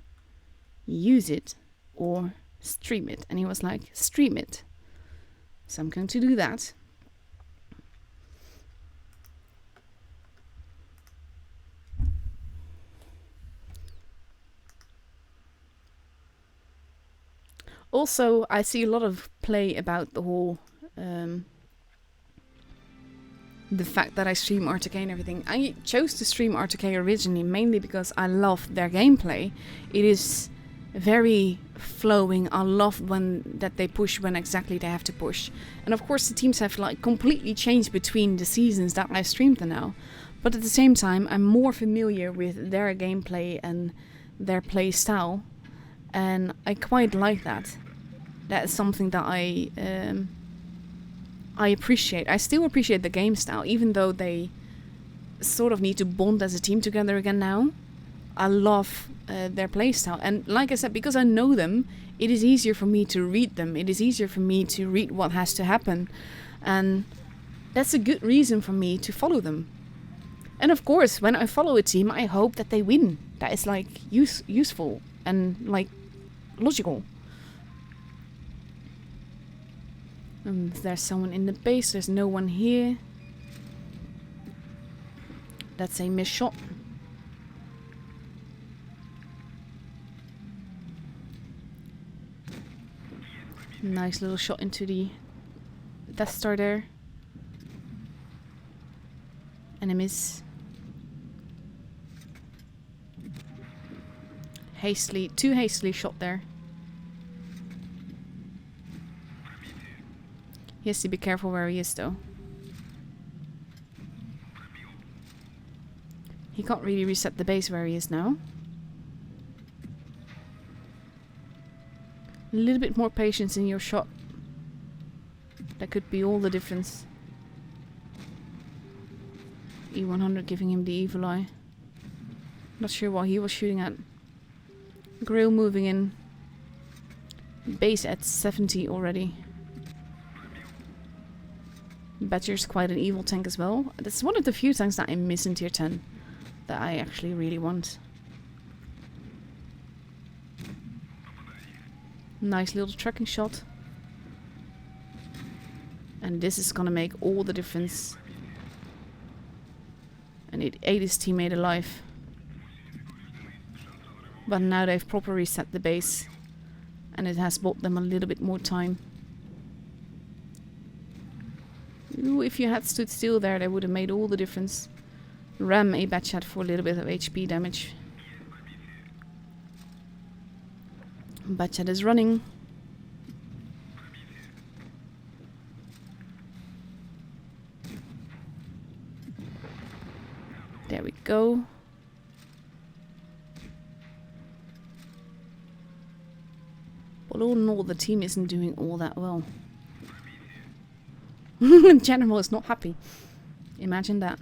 use it or stream it, and he was like, stream it. So I'm going to do that. Also, I see a lot of play about the whole the fact that I stream RTK and everything. I chose to stream RTK originally mainly because I love their gameplay. It is very flowing. I love that they push when exactly they have to push. And of course the teams have like completely changed between the seasons that I streamed them now. But at the same time I'm more familiar with their gameplay and their play style. And I quite like that. That is something that I appreciate. I still appreciate the game style, even though they sort of need to bond as a team together again now. I love their playstyle. And like I said, because I know them, it is easier for me to read them. It is easier for me to read what has to happen. And that's a good reason for me to follow them. And of course, when I follow a team, I hope that they win. That is like useful and like logical. There's someone in the base. There's no one here. That's a missed shot. Nice little shot into the Death Star there. And a miss. Too hastily shot there. He has to be careful where he is though. He can't really reset the base where he is now. A little bit more patience in your shot. That could be all the difference. E100 giving him the evil eye. Not sure what he was shooting at. Grill moving in. Base at 70 already. Badger's quite an evil tank as well. That's one of the few tanks that I miss in tier 10. That I actually really want. Nice little tracking shot. And this is gonna make all the difference. And it ate his teammate alive. But now they've properly reset the base. And it has bought them a little bit more time. Ooh, if you had stood still there, that would have made all the difference. Ram a bad shot for a little bit of HP damage. Batchat is running. There we go. But all in all, the team isn't doing all that well. General is not happy. Imagine that.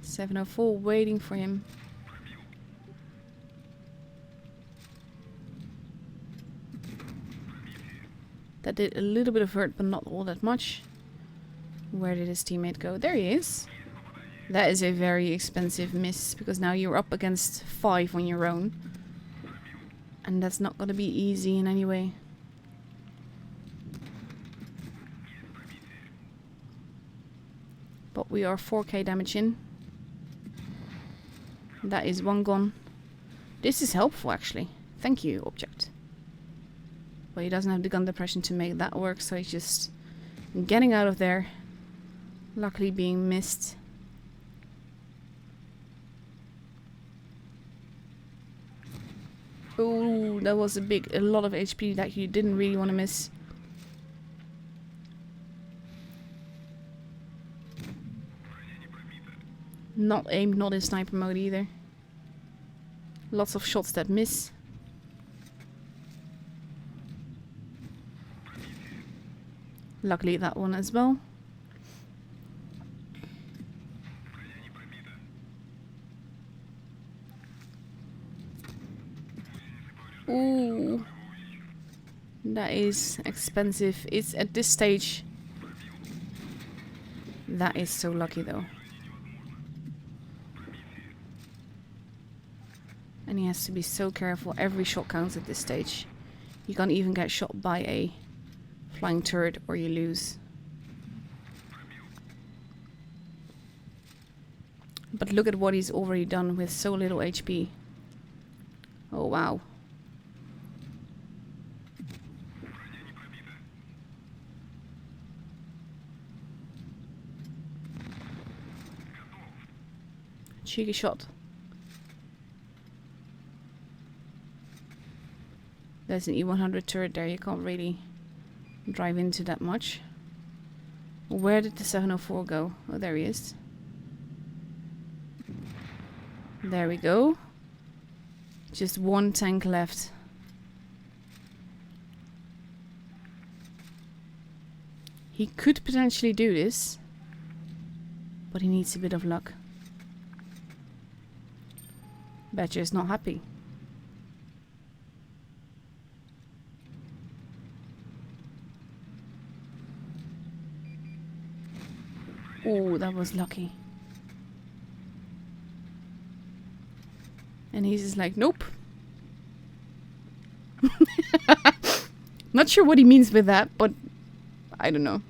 704 waiting for him. That did a little bit of hurt, but not all that much. Where did his teammate go? There he is. That is a very expensive miss, because now you're up against 5 on your own. And that's not going to be easy in any way. But we are 4k damage in. That is one gone. This is helpful actually. Thank you, object. But he doesn't have the gun depression to make that work, so he's just getting out of there. Luckily being missed. Oh, that was a lot of HP that you didn't really want to miss. Not aimed, not in sniper mode either. Lots of shots that miss. Luckily that one as well. Ooh. That is expensive. It's at this stage. That is so lucky though. And he has to be so careful. Every shot counts at this stage. You can't even get shot by a flying turret or you lose. But look at what he's already done with so little HP. Oh wow. Cheeky shot. There's an E100 turret there, you can't really drive into that much. Where did the 704 go? Oh, there he is. There we go. Just one tank left. He could potentially do this, but he needs a bit of luck. Badger's not happy. Oh, that was lucky. And he's just like, nope. Not sure what he means with that, but I don't know.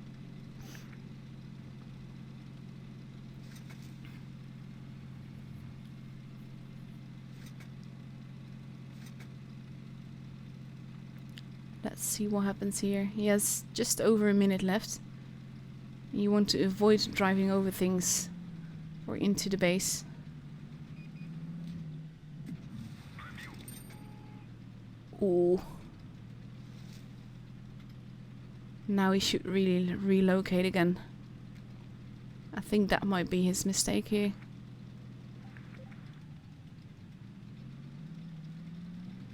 Let's see what happens here. He has just over a minute left. You want to avoid driving over things or into the base. Ooh. Now he should really relocate again. I think that might be his mistake here.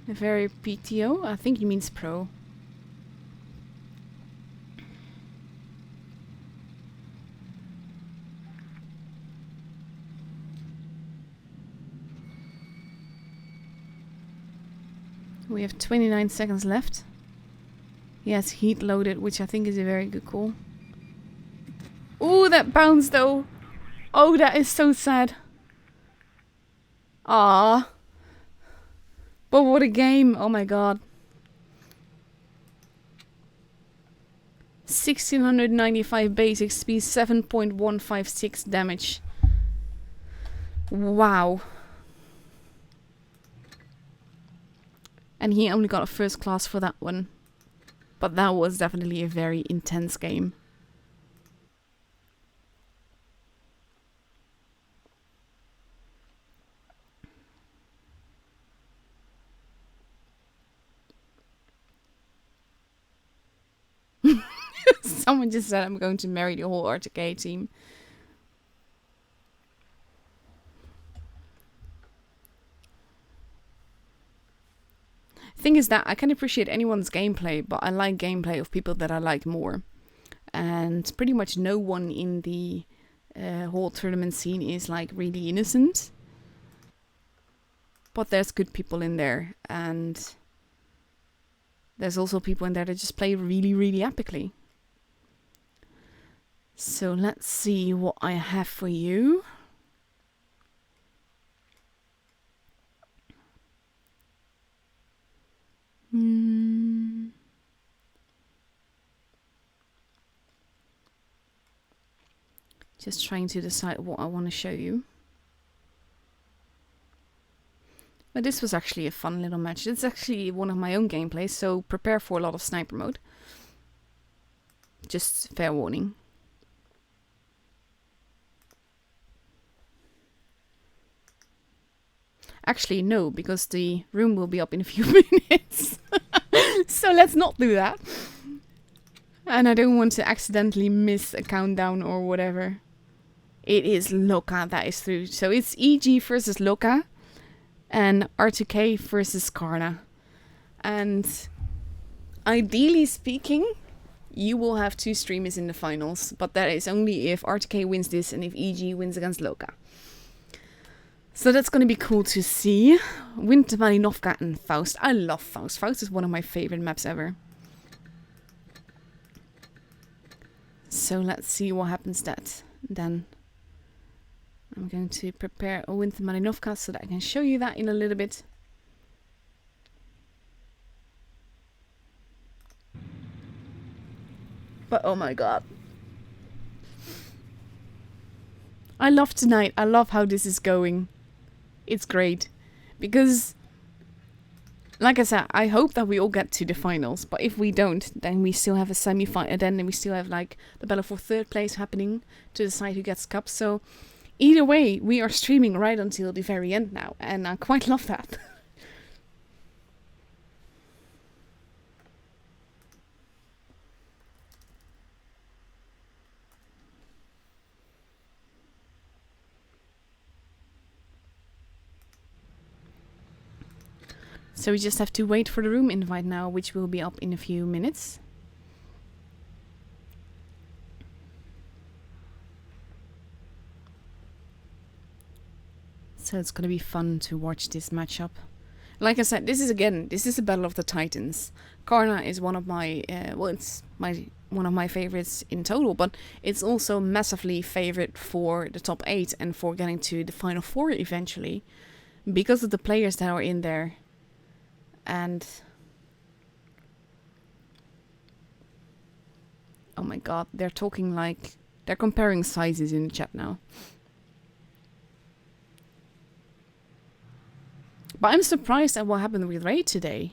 A very PTO? I think he means pro. We have 29 seconds left. He has heat loaded, which I think is a very good call. Ooh, that bounced though. Oh, that is so sad. Ah. But what a game. Oh my god. 1695 basic speed, 7.156 damage. Wow. And he only got a first class for that one. But that was definitely a very intense game. Someone just said I'm going to marry the whole RTK team. Thing is that I can appreciate anyone's gameplay, but I like gameplay of people that I like more. And pretty much no one in the whole tournament scene is like really innocent. But there's good people in there, and there's also people in there that just play really, really epically. So let's see what I have for you. Just trying to decide what I want to show you. But this was actually a fun little match. It's actually one of my own gameplays, so prepare for a lot of sniper mode. Just fair warning. Actually, no, because the room will be up in a few minutes. So let's not do that. And I don't want to accidentally miss a countdown or whatever. It is Loka that is through. So it's EG versus Loka and R2K versus Karna. And ideally speaking, you will have 2 streamers in the finals. But that is only if R2K wins this and if EG wins against Loka. So that's going to be cool to see. Winter Malinovka and Faust. I love Faust. Faust is one of my favorite maps ever. So let's see what happens then. I'm going to prepare a Winter Malinovka so that I can show you that in a little bit. But oh my god. I love tonight. I love how this is going. It's great. Because, like I said, I hope that we all get to the finals. But if we don't, then we still have a semi-final. Then we still have like the battle for third place happening to decide who gets cup. So either way, we are streaming right until the very end now. And I quite love that. So we just have to wait for the room invite now, which will be up in a few minutes. So it's gonna be fun to watch this matchup. Like I said, this is a battle of the titans. Karna is one of my, one of my favorites in total, but it's also massively favorite for the top 8 and for getting to the final 4 eventually, because of the players that are in there. And oh my god, they're talking like they're comparing sizes in the chat now. But I'm surprised at what happened with Raid today.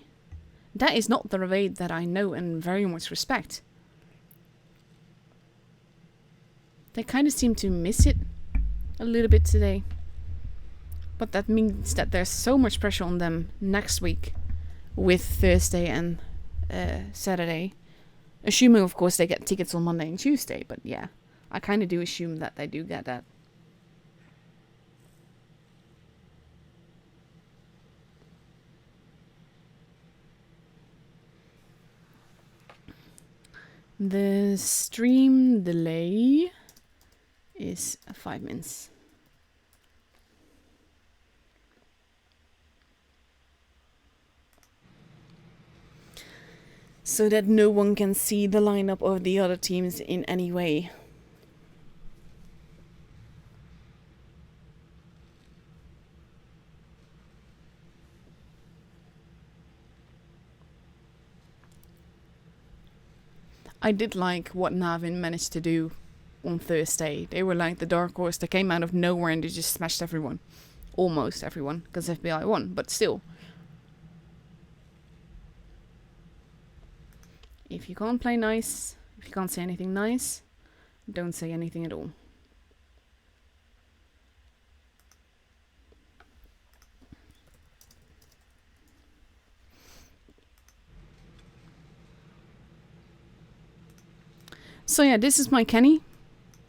That is not the Raid that I know and very much respect. They kind of seem to miss it a little bit today. But that means that there's so much pressure on them next week with Thursday and Saturday. Assuming, of course, they get tickets on Monday and Tuesday. But yeah, I kind of do assume that they do get that. The stream delay is 5 minutes. So that no one can see the lineup of the other teams in any way. I did like what Navin managed to do on Thursday. They were like the dark horse that came out of nowhere and they just smashed everyone. Almost everyone, because FBI won, but still. If you can't play nice, if you can't say anything nice, don't say anything at all. So yeah, this is my Kenny.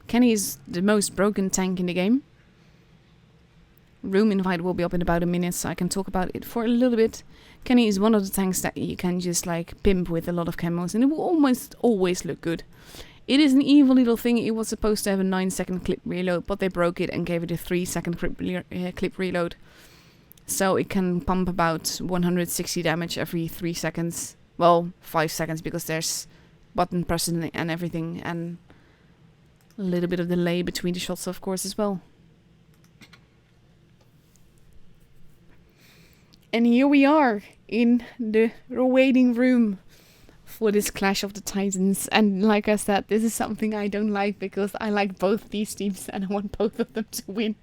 Kenny is the most broken tank in the game. Room invite will be up in about a minute, so I can talk about it for a little bit. Kenny is one of the tanks that you can just like pimp with a lot of camos, and it will almost always look good. It is an evil little thing. It was supposed to have a 9-second clip reload, but they broke it and gave it a 3-second clip reload. So it can pump about 160 damage every 3 seconds. Well, 5 seconds, because there's button pressing and everything, and a little bit of delay between the shots, of course, as well. And here we are in the waiting room for this Clash of the Titans. And like I said, this is something I don't like, because I like both these teams and I want both of them to win.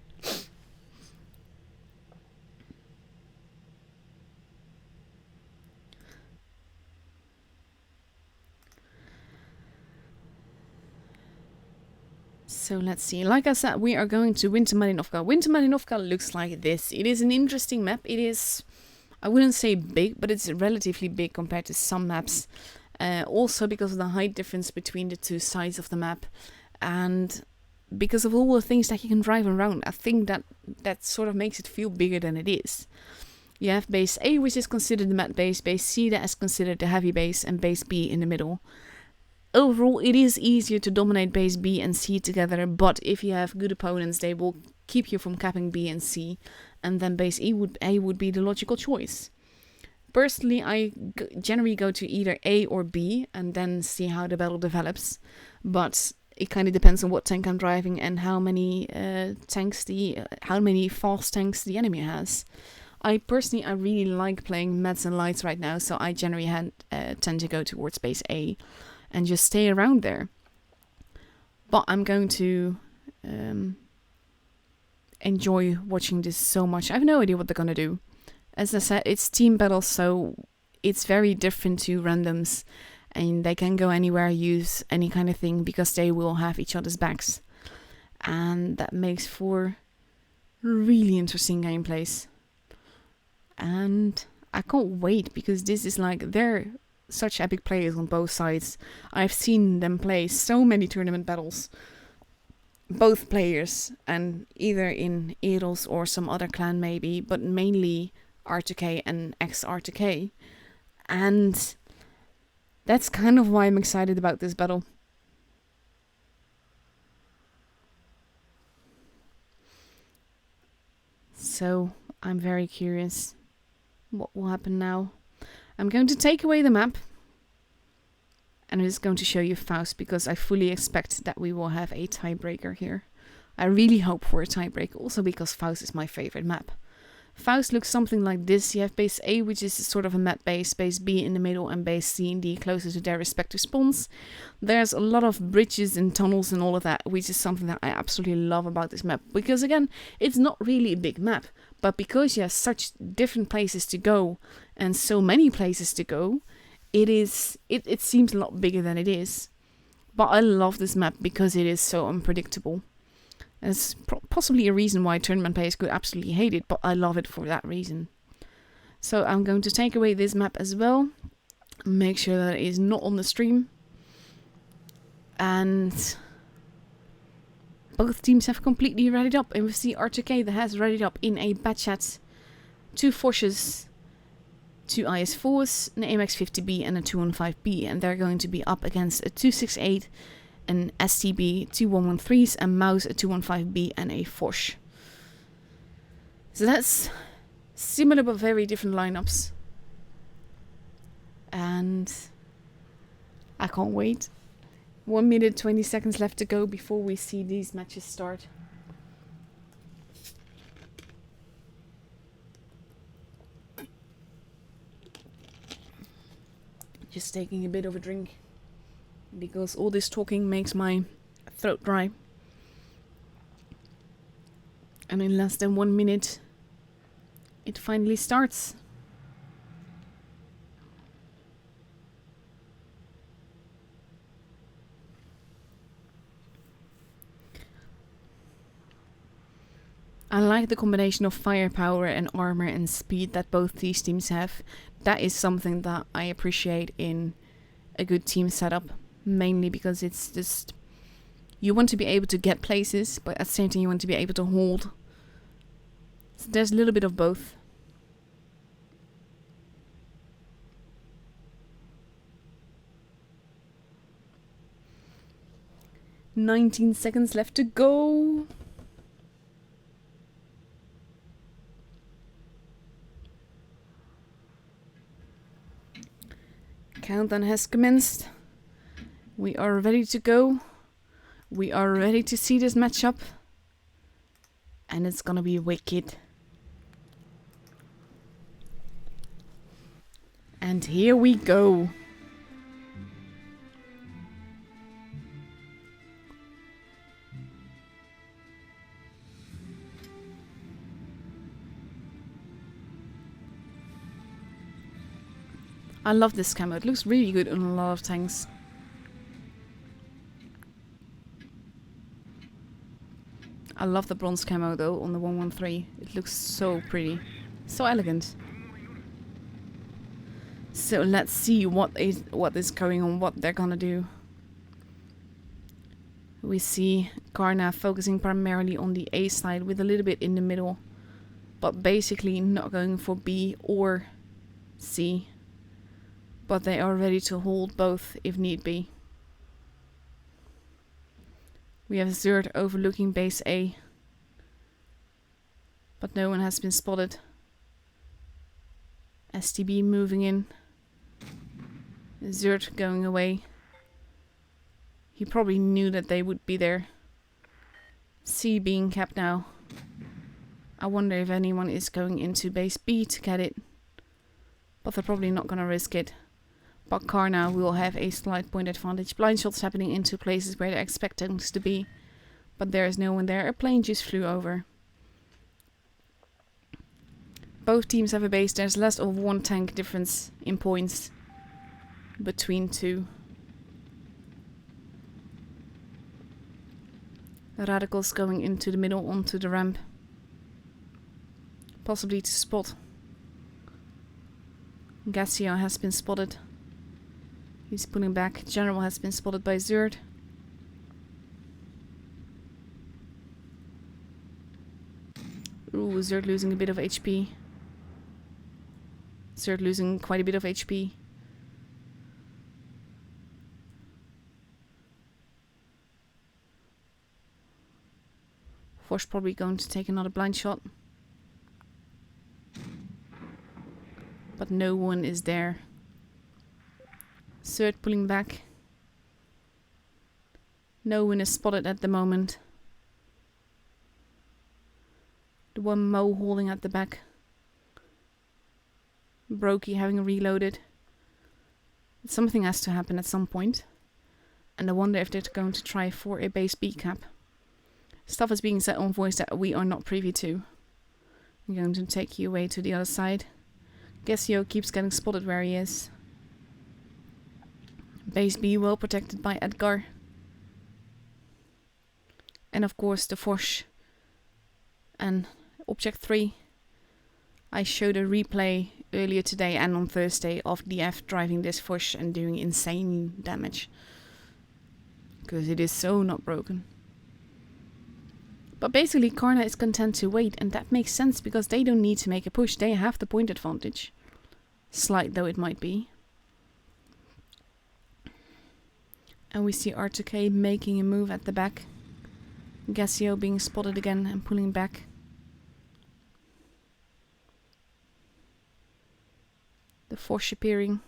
So let's see. Like I said, we are going to Winter Malinovka. Winter Malinovka looks like this. It is an interesting map. It is, I wouldn't say big, but it's relatively big compared to some maps. Also because of the height difference between the two sides of the map. And because of all the things that you can drive around. I think that sort of makes it feel bigger than it is. You have base A, which is considered the mat base. Base C, that is considered the heavy base. And base B in the middle. Overall, it is easier to dominate base B and C together, but if you have good opponents, they will keep you from capping B and C, and then base A would be the logical choice. Personally, I generally go to either A or B, and then see how the battle develops, but it kind of depends on what tank I'm driving and how many fast tanks the enemy has. I really like playing meds and lights right now, so I generally tend to go towards base A. and just stay around there. But I'm going to enjoy watching this so much. I have no idea what they're going to do. As I said, it's team battles, so it's very different to randoms. And they can go anywhere, use any kind of thing, because they will have each other's backs. And that makes for really interesting gameplays. And I can't wait, because this is like, they're such epic players on both sides. I've seen them play so many tournament battles. Both players, and either in Eros or some other clan maybe, but mainly R2K and ex-R2K. And that's kind of why I'm excited about this battle. So I'm very curious what will happen now. I'm going to take away the map. And I'm just going to show you Faust, because I fully expect that we will have a tiebreaker here. I really hope for a tiebreaker, also because Faust is my favorite map. Faust looks something like this. You have base A, which is sort of a map base B in the middle, and base C and D closer to their respective spawns. There's a lot of bridges and tunnels and all of that, which is something that I absolutely love about this map. Because again, it's not really a big map, but because you have such different places to go, and so many places to go, it seems a lot bigger than it is. But I love this map because it is so unpredictable. There's possibly a reason why tournament players could absolutely hate it, but I love it for that reason. So I'm going to take away this map as well. Make sure that it is not on the stream. And both teams have completely readied up. And we see R2K that has readied up in a Batchat, 2 Foshes, 2 IS4s, an AMX50B and a 215B. And they're going to be up against a 268, an STB, 2 113s, a Mouse, a 215B, and a Foch. So that's similar but very different lineups. And I can't wait. 1 minute 20 seconds left to go before we see these matches start. Just taking a bit of a drink, because all this talking makes my throat dry. And in less than 1 minute, it finally starts. I like the combination of firepower and armor and speed that both these teams have. That is something that I appreciate in a good team setup. Mainly because it's just, you want to be able to get places, but at the same time you want to be able to hold. So there's a little bit of both. "19 seconds left to go." Countdown has commenced. We are ready to go. We are ready to see this matchup. And it's gonna be wicked. And here we go. I love this camo. It looks really good on a lot of tanks. I love the bronze camo though on the 113. It looks so pretty. So elegant. So let's see what is going on, what they're gonna do. We see Karna focusing primarily on the A side with a little bit in the middle. But basically not going for B or C. But they are ready to hold both if need be. We have Zerd overlooking base A. But no one has been spotted. STB moving in. Zerd going away. He probably knew that they would be there. C being capped now. I wonder if anyone is going into base B to get it. But they're probably not gonna risk it. But Karna will have a slight point advantage. Blind shots happening into places where they're expecting to be. But there is no one there. A plane just flew over. Both teams have a base. There's less of 1 tank difference in points between two. Radicals going into the middle onto the ramp. Possibly to spot. Gassio has been spotted. He's pulling back. General has been spotted by Zerd. Ooh, Zerd losing a bit of HP. Zerd losing quite a bit of HP. Force probably going to take another blind shot. But no one is there. Zerd pulling back. No one is spotted at the moment. The one Mo holding at the back. Brokey having reloaded. Something has to happen at some point. And I wonder if they're going to try for a base B cap. Stuff is being said on voice that we are not privy to. I'm going to take you away to the other side. Gassio keeps getting spotted where he is. Base B well protected by Edgar. And of course the Foch and Object 3. I showed a replay earlier today and on Thursday of DF driving this Foch and doing insane damage. Because it is so not broken. But basically Karna is content to wait, and that makes sense because they don't need to make a push. They have the point advantage. Slight though it might be. And we see R2K making a move at the back. Gassio being spotted again and pulling back. The Foch appearing.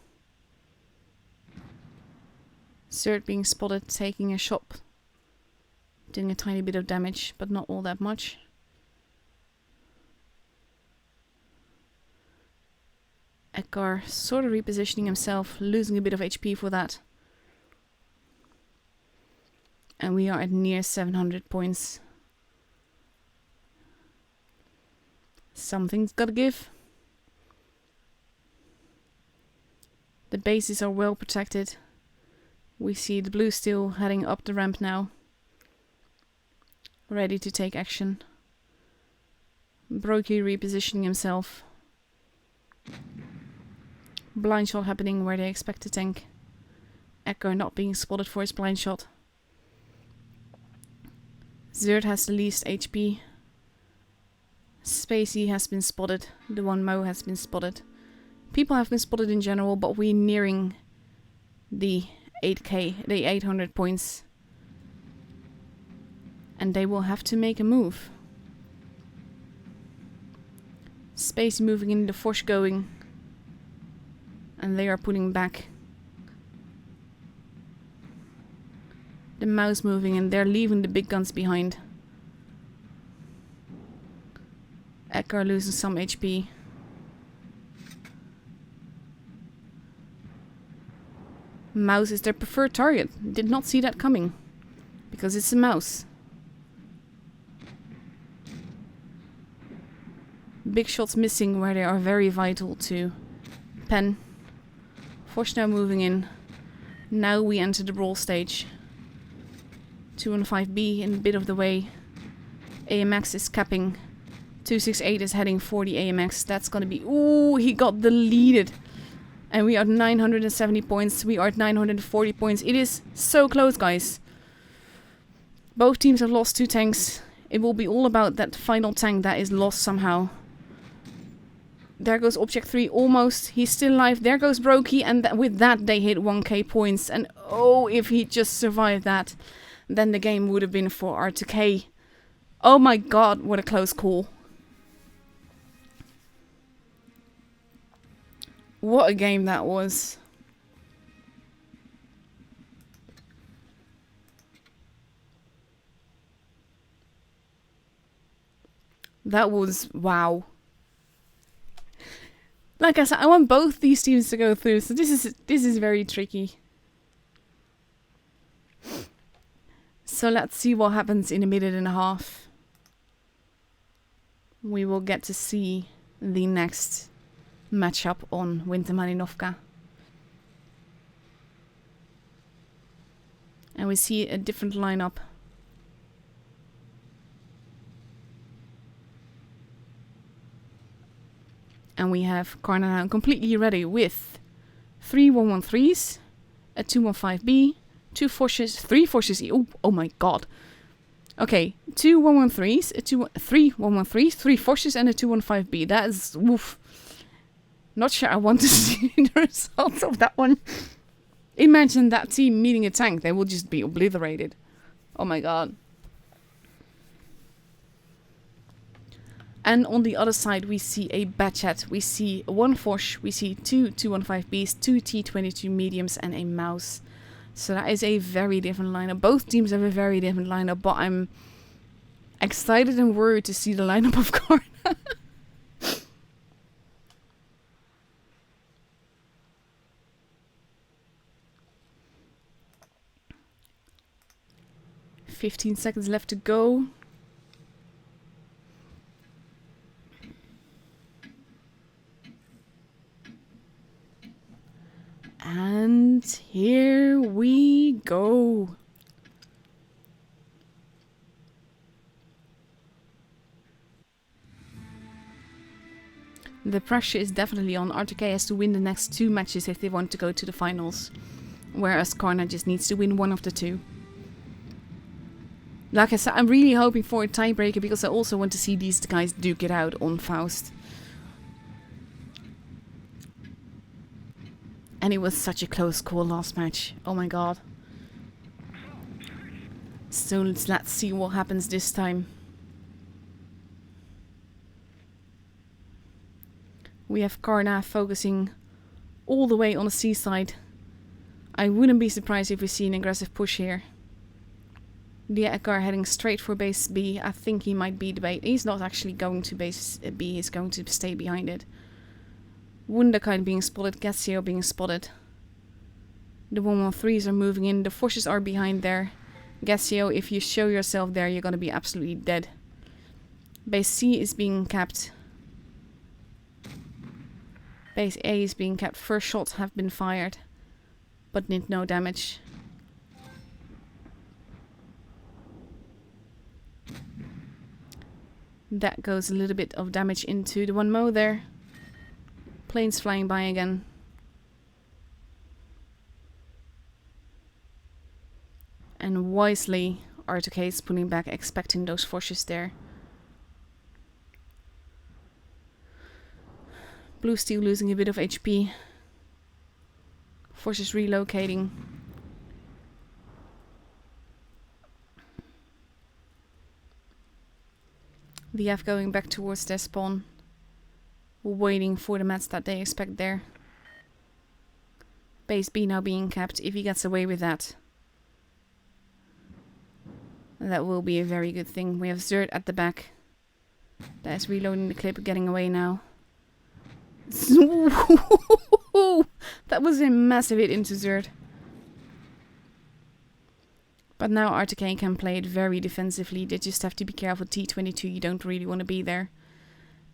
Zerd being spotted taking a shot. Doing a tiny bit of damage, but not all that much. Edgar sort of repositioning himself, losing a bit of HP for that. And we are at near 700 points. Something's gotta give. The bases are well protected. We see the blue still heading up the ramp now. Ready to take action. Brokey repositioning himself. Blind shot happening where they expect to tank. Edgar not being spotted for his blind shot. Zerd has the least HP. Spacey has been spotted. The one Mo has been spotted. People have been spotted in general, but we're nearing the 8k, the 800 points. And they will have to make a move. Space moving in, the Foch going. And they are pulling back. The mouse moving and they're leaving the big guns behind. Edgar losing some HP. Mouse is their preferred target. Did not see that coming. Because it's a mouse. Big shots missing where they are very vital to Pen. Foch now moving in. Now we enter the brawl stage. 215B in a bit of the way. AMX is capping. 268 is heading for the AMX. That's gonna be... Ooh, he got deleted. And we are at 970 points. We are at 940 points. It is so close, guys. Both teams have lost 2 tanks. It will be all about that final tank that is lost somehow. There goes Object 3 almost. He's still alive. There goes Brokey. And with that, they hit 1k points. And oh, if he just survived that, then the game would have been for R2K. Oh my god, what a close call. What a game that was. That was wow. Like I said, I want both these teams to go through, so this is very tricky. So let's see what happens in a minute and a half. We will get to see the next matchup on Winter Malinovka. And we see a different lineup. And we have Karna now completely ready with 3 1-1-3s, a 2-1-5B, 2 forces, 3 forces. Oh my god. Okay, 2 1-1-3s, 3 1-1-3s, 3 forces, and a 2-1-5B. That is woof. Not sure I want to see the results of that one. Imagine that team meeting a tank. They will just be obliterated. Oh my god. And on the other side, we see a Batchat. We see 1 Force. We see 2 2-1-5Bs, 2 T22 mediums, and a Mouse. So that is a very different lineup. Both teams have a very different lineup, but I'm excited and worried to see the lineup of Karna. 15 seconds left to go. And here we go. The pressure is definitely on. RTK has to win the next 2 matches if they want to go to the finals. Whereas Karna just needs to win 1 of the 2. Like I said, I'm really hoping for a tiebreaker because I also want to see these guys duke it out on Faust. And it was such a close call last match. Oh my god. So let's see what happens this time. We have Karna focusing all the way on the seaside. I wouldn't be surprised if we see an aggressive push here. The Ekar heading straight for base B. I think he might be the bait. He's not actually going to base B. He's going to stay behind it. Wunderkind being spotted. Gassio being spotted. The 113s are moving in. The forces are behind there. Gassio, if you show yourself there, you're going to be absolutely dead. Base C is being capped. Base A is being capped. First shots have been fired, but did no damage. That goes a little bit of damage into the 1 Mo there. Planes flying by again. And wisely, R2K is pulling back, expecting those forces there. Blue Steel losing a bit of HP. Forces relocating. The F going back towards their spawn. Waiting for the mats that they expect there. Base B now being capped. If he gets away with that, that will be a very good thing. We have Zerd at the back. That is reloading the clip, getting away now. That was a massive hit into Zerd. But now RTK can play it very defensively. They just have to be careful. T22, you don't really want to be there.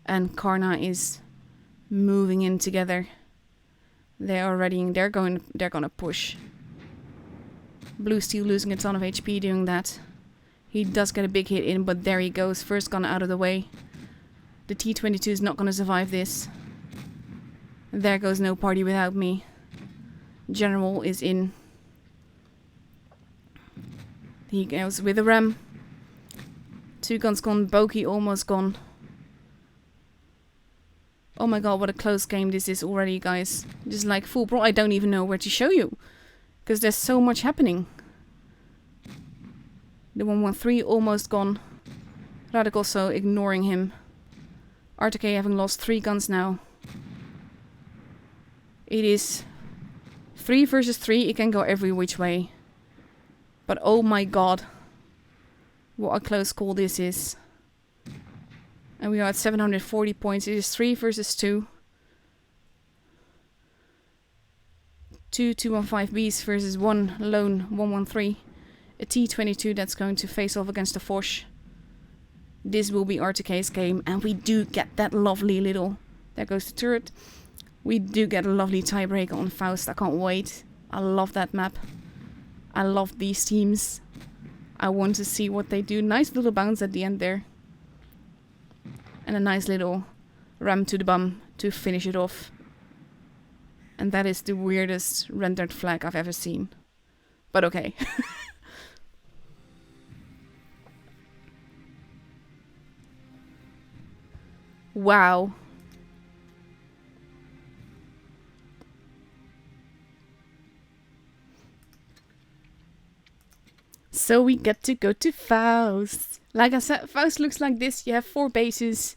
And Karna is moving in together. They're readying. They're gonna push. Blue Steel losing a ton of HP doing that. He does get a big hit in, but there he goes. First gun out of the way. The T22 is not gonna survive this. There goes no party without me. General is in. He goes with a ram. 2 guns gone. Boki almost gone. Oh my god, what a close game this is already, guys. Just like full bro, I don't even know where to show you. Because there's so much happening. The 113 almost gone. Radek also ignoring him. RTK having lost 3 guns now. It is 3 versus 3. It can go every which way. But oh my god. What a close call this is. And we are at 740 points. It is 3 versus 2. Two 215Bs versus one lone 113. A T22 that's going to face off against a Foch. This will be RTK's game, and we do get that lovely little... There goes the turret. We do get a lovely tiebreaker on Faust. I can't wait. I love that map. I love these teams. I want to see what they do. Nice little bounce at the end there. And a nice little ram to the bum to finish it off. And that is the weirdest rendered flag I've ever seen. But okay. Wow. So we get to go to Faust. Like I said, Faust looks like this. You have 4 bases.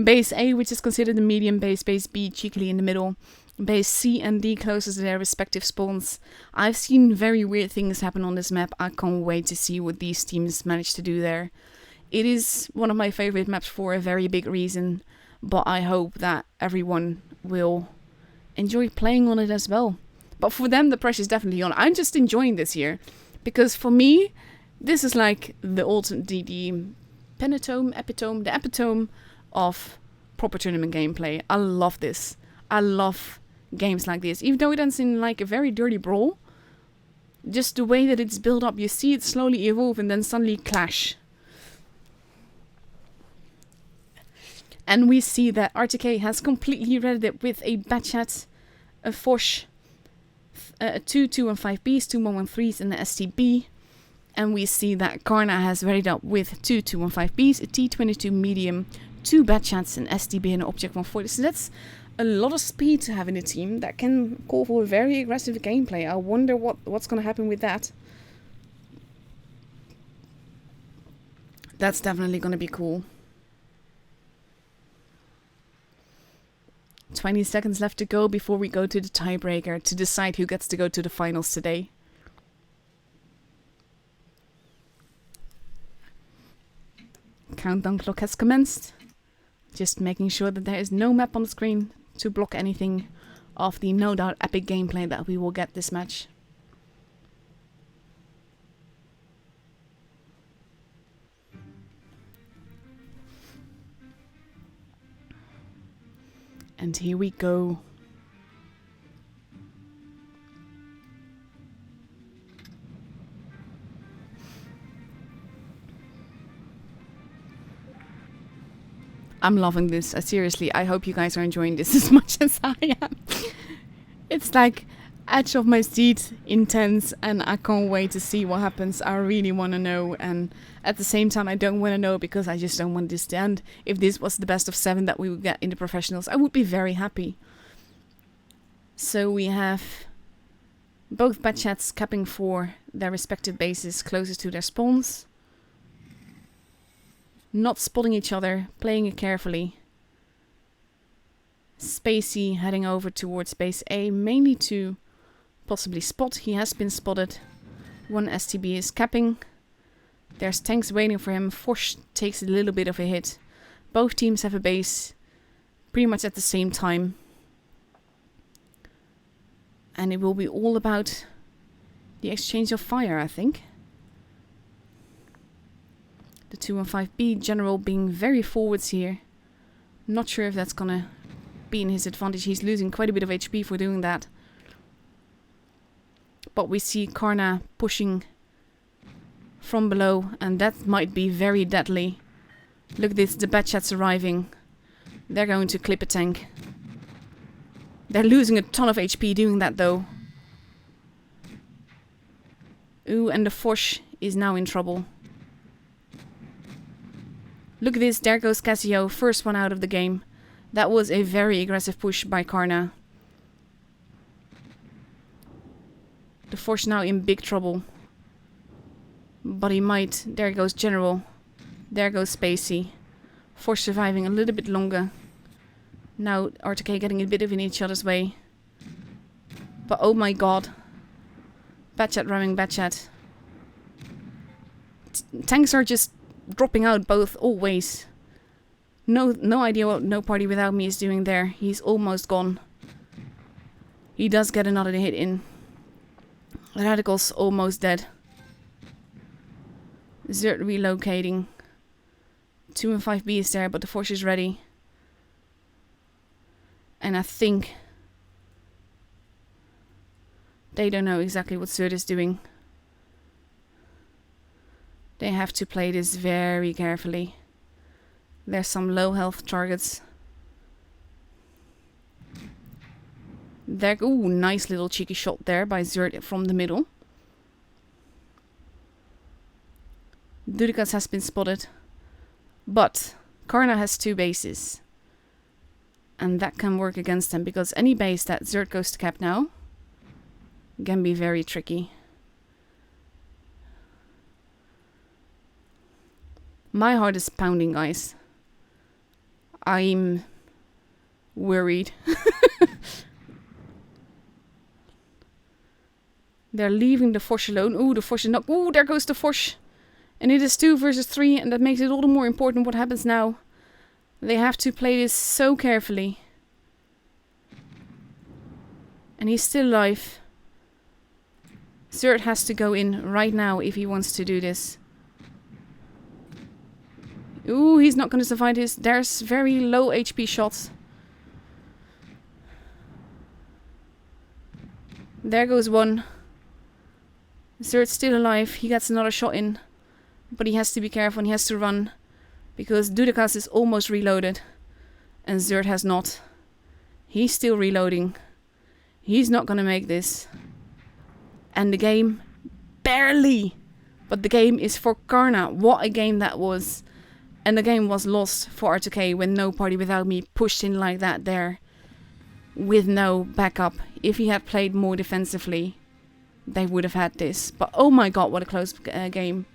Base A, which is considered the medium base. Base B, cheekily in the middle. Base C and D closest to their respective spawns. I've seen very weird things happen on this map. I can't wait to see what these teams manage to do there. It is one of my favorite maps for a very big reason. But I hope that everyone will enjoy playing on it as well. But for them, the pressure is definitely on. I'm just enjoying this here. Because for me, this is like the ultimate, the epitome of proper tournament gameplay. I love this. I love games like this. Even though it ends in like a very dirty brawl. Just the way that it's built up. You see it slowly evolve and then suddenly clash. And we see that RTK has completely readied it with a Batchat, a Foch, two 215Bs, two 113s, and the STB. And we see that Karna has readied up with two 215Bs, a T22 medium, 2 Batchats, an STB, and an Object 140. So that's a lot of speed to have in a team that can call for a very aggressive gameplay. I wonder what's going to happen with that. That's definitely going to be cool. 20 seconds left to go before we go to the tiebreaker to decide who gets to go to the finals today. Countdown clock has commenced. Just making sure that there is no map on the screen to block anything of the no doubt epic gameplay that we will get this match. And here we go. I'm loving this. Seriously, I hope you guys are enjoying this as much as I am. It's like edge of my seat, intense, and I can't wait to see what happens. I really want to know, and at the same time I don't want to know because I just don't want this to end. If this was the best of 7 that we would get in the professionals, I would be very happy. So we have both Batchats capping for their respective bases closest to their spawns. Not spotting each other, playing it carefully. Spacey heading over towards base A, mainly to possibly spot. He has been spotted. One STB is capping. There's tanks waiting for him. Foch takes a little bit of a hit. Both teams have a base pretty much at the same time. And it will be all about the exchange of fire, I think. The 215B general being very forwards here. Not sure if that's gonna be in his advantage. He's losing quite a bit of HP for doing that. But we see Karna pushing from below, and that might be very deadly. Look at this, the Batchats arriving. They're going to clip a tank. They're losing a ton of HP doing that though. Ooh, and the Foch is now in trouble. Look at this, there goes Casio, first one out of the game. That was a very aggressive push by Karna. The Foch now in big trouble. But he might, there goes General. There goes Spacey. Foch surviving a little bit longer. Now RTK getting a bit of in each other's way. But oh my god. Batchat ramming Batchat. Tanks are just dropping out both always. No idea what No Party Without Me is doing there. He's almost gone. He does get another hit in. Radical's almost dead. Zert relocating. 2 and 5B is there, but the force is ready. And I think they don't know exactly what Zert is doing. They have to play this very carefully. There's some low health targets. There, ooh, nice little cheeky shot there by Zert from the middle. Dudikas has been spotted. But Karna has 2 bases. And that can work against them, because any base that Zert goes to cap now can be very tricky. My heart is pounding, guys. I'm worried. They're leaving the Force alone. Ooh, the Force is not... Ooh, there goes the Force. And it is 2 versus 3, and that makes it all the more important what happens now. They have to play this so carefully. And he's still alive. Zert has to go in right now if he wants to do this. Ooh, he's not going to survive this. There's very low HP shots. There goes one. Zert's still alive. He gets another shot in. But he has to be careful and he has to run. Because Dudikas is almost reloaded. And Zert has not. He's still reloading. He's not going to make this. And the game, barely. But the game is for Karna. What a game that was. And the game was lost for R2K when No Party Without Me pushed in like that there. With no backup. If he had played more defensively, they would have had this. But oh my god, what a close game.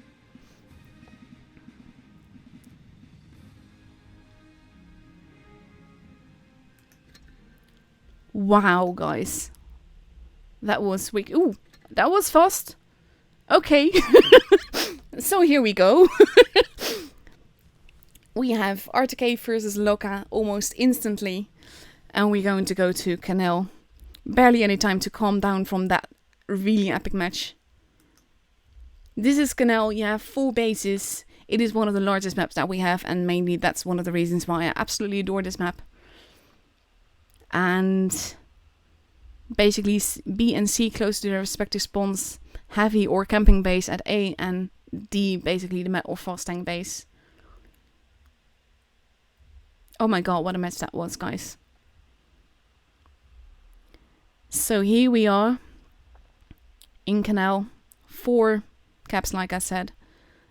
Wow, guys. That was weak. Ooh, that was fast. Okay. So here we go. We have R2K versus Loka almost instantly. And we're going to go to Canal. Barely any time to calm down from that really epic match. This is Canal. You have 4 bases. It is one of the largest maps that we have. And mainly that's one of the reasons why I absolutely adore this map. And basically B and C close to their respective spawns. Heavy or camping base at A, and D basically the Met or Fast tank base. Oh my god, what a match that was, guys. So here we are in Canal. 4 caps, like I said.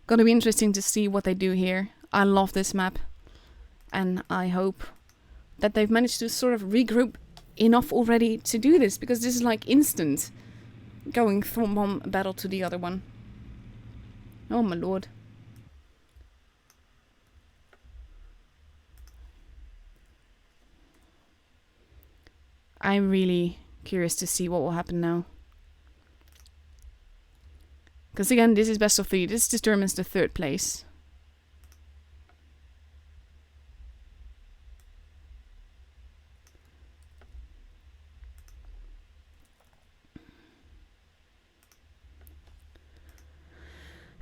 Gonna be interesting to see what they do here. I love this map. And I hope that they've managed to sort of regroup enough already to do this. Because this is like instant. Going from one battle to the other one. Oh my lord. I'm really curious to see what will happen now. Because again, this is best of 3. This determines the 3rd place.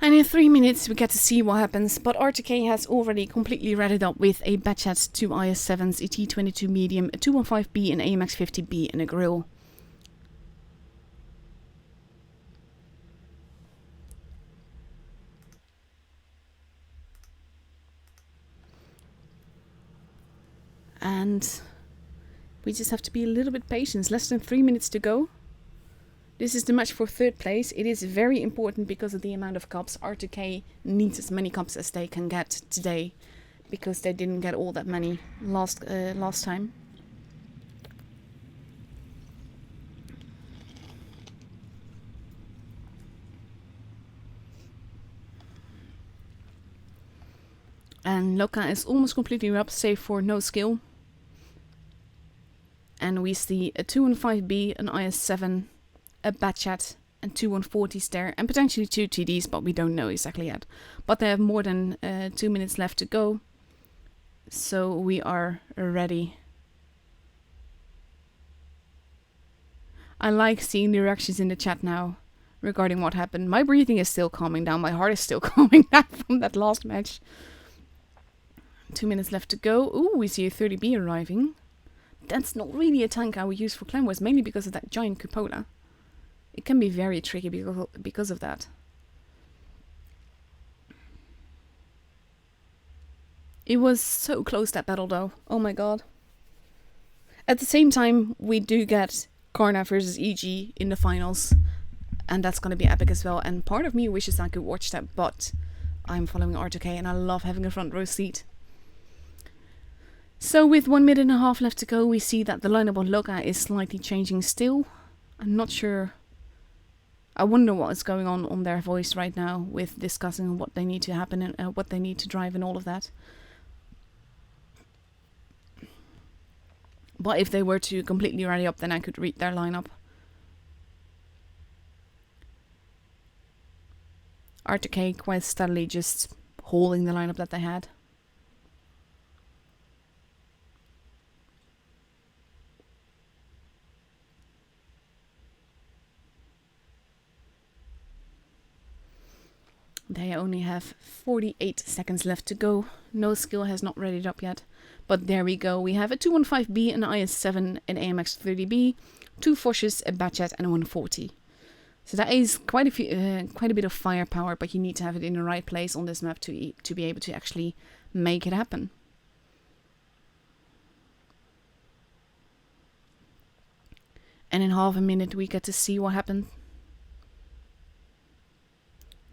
And in 3 minutes we get to see what happens, but R2K has already completely readied up with a Batchat, 2 IS-7s, a T-22 medium, a 215B, an AMX-50B and a grill. And we just have to be a little bit patient. Less than 3 minutes to go. This is the match for 3rd place. It is very important because of the amount of cups. R2K needs as many cups as they can get today, because they didn't get all that many last time. And Loka is almost completely up, save for no skill. And we see a 215B, an IS-7, a Batchat, and 2 140s there, and potentially 2 TDs, but we don't know exactly yet. But they have more than 2 minutes left to go, so we are ready. I like seeing the reactions in the chat now regarding what happened. My breathing is still calming down. My heart is still calming down from that last match. 2 minutes left to go. Ooh, we see a 30B arriving. That's not really a tank I would use for Clan Wars, mainly because of that giant cupola. It can be very tricky because of that. It was so close, that battle, though. Oh my god. At the same time, we do get Karna versus EG in the finals. And that's going to be epic as well. And part of me wishes I could watch that, but I'm following R2K and I love having a front row seat. So with 1 minute and a half left to go, we see that the lineup on Loka is slightly changing still. I'm not sure. I wonder what is going on their voice right now with discussing what they need to happen and what they need to drive and all of that. But if they were to completely ready up, then I could read their lineup. R2K quite steadily just holding the lineup that they had. They only have 48 seconds left to go. No skill has not readied up yet. But there we go. We have a 215B, an IS-7, an AMX-30B, 2 Foshes, a Batchat, and a 140. So that is quite a bit of firepower, but you need to have it in the right place on this map to be able to actually make it happen. And in half a minute we get to see what happened.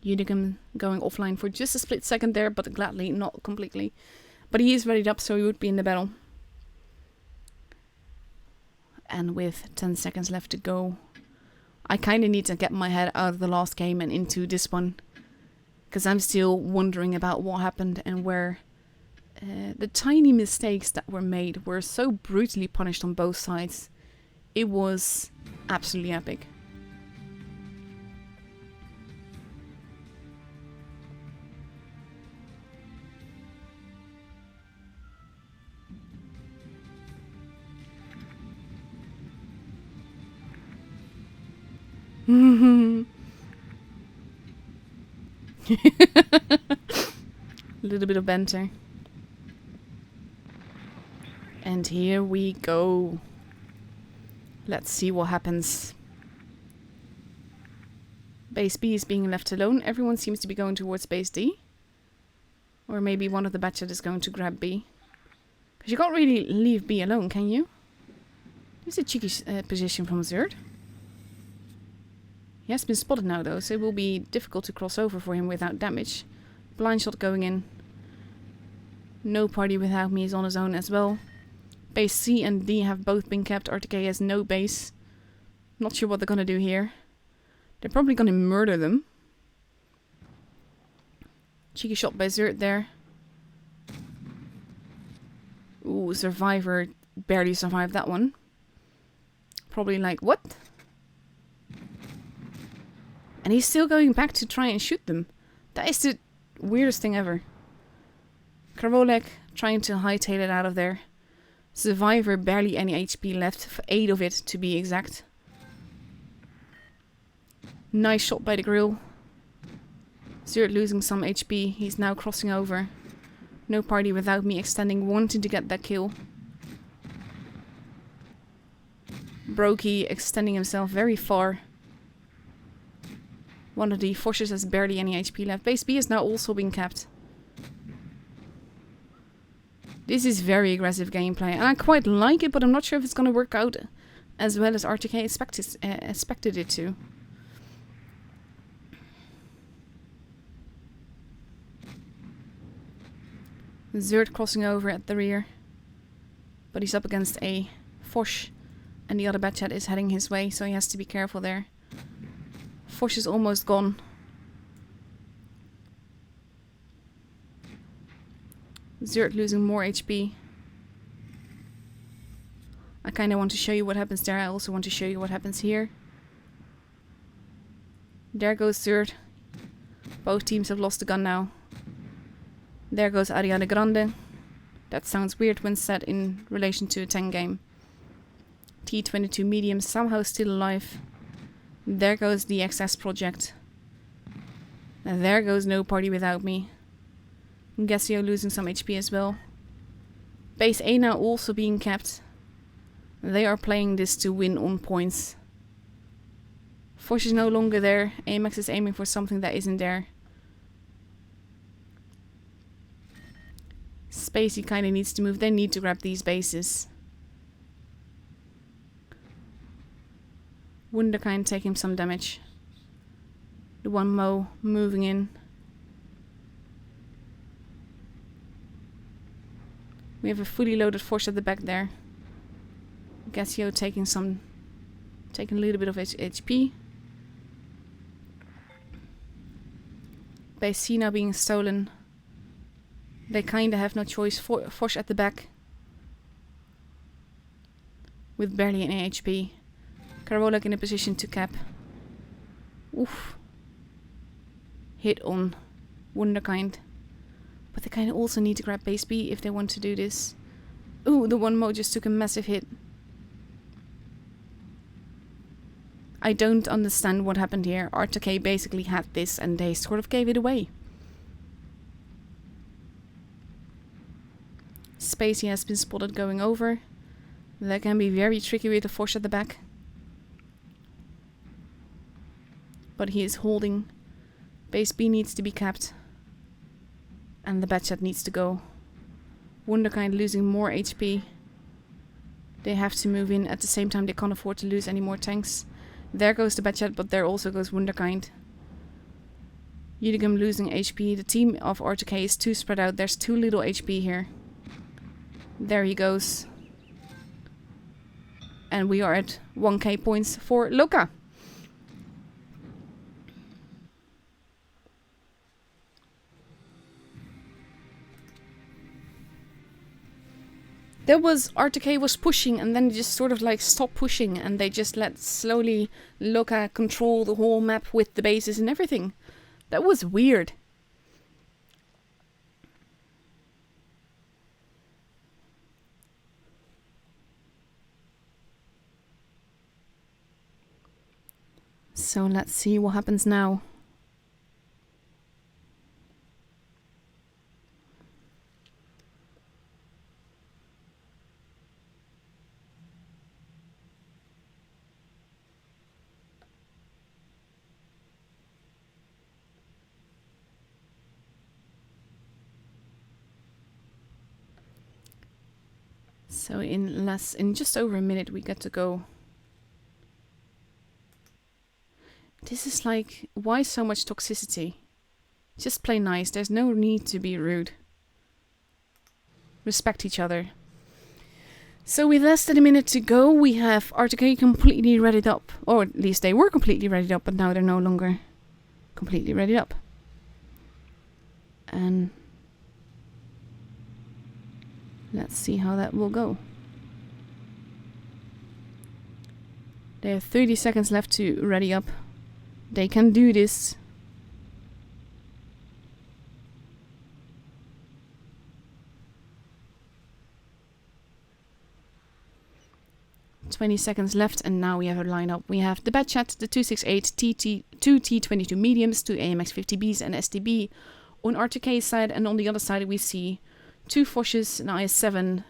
Unicum going offline for just a split second there, but gladly, not completely. But he is readied up, so he would be in the battle. And with 10 seconds left to go, I kind of need to get my head out of the last game and into this one. Because I'm still wondering about what happened and where the tiny mistakes that were made were so brutally punished on both sides. It was absolutely epic. A little bit of banter. And here we go. Let's see what happens. Base B is being left alone. Everyone seems to be going towards base D. Or maybe one of the Batchat is going to grab B. Because you can't really leave B alone, can you? There's a cheeky position from Zerd. He has been spotted now though, so it will be difficult to cross over for him without damage. Blind shot going in. No party without me is on his own as well. Base C and D have both been kept. RTK has no base. Not sure what they're gonna do here. They're probably gonna murder them. Cheeky shot by Zerd there. Ooh, Survivor barely survived that one. Probably like, what? And he's still going back to try and shoot them. That is the weirdest thing ever. Karolek trying to hightail it out of there. Survivor barely any HP left, for 8 of it to be exact. Nice shot by the grill. Zerd losing some HP. He's now crossing over. No party without me extending, wanting to get that kill. Brokey extending himself very far. One of the Foshes has barely any HP left. Base B is now also being capped. This is very aggressive gameplay, and I quite like it, but I'm not sure if it's going to work out as well as RTK expected it to. Zerd crossing over at the rear, but he's up against a Fosh, and the other Batchat is heading his way, so he has to be careful there. Fosh is almost gone. Zerd losing more HP. I kind of want to show you what happens there. I also want to show you what happens here. There goes Zerd. Both teams have lost the gun now. There goes Ariana Grande. That sounds weird when set in relation to a 10 game. T22 medium somehow still alive. There goes the XS project. And there goes No Party Without Me. Gassio losing some HP as well. Base A now also being kept. They are playing this to win on points. Force is no longer there. Amax is aiming for something that isn't there. Spacey kind of needs to move. They need to grab these bases. Wunderkind taking some damage. The one Mo moving in. We have a fully loaded force at the back there. Gassio taking a little bit of HP. Base C now being stolen. They kinda have no choice. Force at the back. With barely any HP. Karolak in a position to cap. Oof. Hit on Wunderkind. But they kinda also need to grab base B if they want to do this. Ooh, the one Mo just took a massive hit. I don't understand what happened here. RTK basically had this and they sort of gave it away. Spacey has been spotted going over. That can be very tricky with the force at the back. But he is holding. Base B needs to be capped. And the Batchat needs to go. Wunderkind losing more HP. They have to move in. At the same time, they can't afford to lose any more tanks. There goes the Batchat, but there also goes Wunderkind. Udigum losing HP. The team of RTK is too spread out. There's too little HP here. There he goes. And we are at 1k points for Loka. There was RTK was pushing and then just sort of like stopped pushing and they just let slowly Loka control the whole map with the bases and everything. That was weird. So let's see what happens now. So in just over a minute we get to go. This is like, why so much toxicity? Just play nice, there's no need to be rude. Respect each other. So with less than a minute to go, we have RTK completely readied up. Or at least they were completely readied up, but now they're no longer completely readied up. And let's see how that will go. They have 30 seconds left to ready up. They can do this. $20 left, and now we have a lineup. We have the Batchat, the 268, two T22 mediums, two AMX 50Bs, and STB on RTK's side, and on the other side we see two Foshes, an IS-7,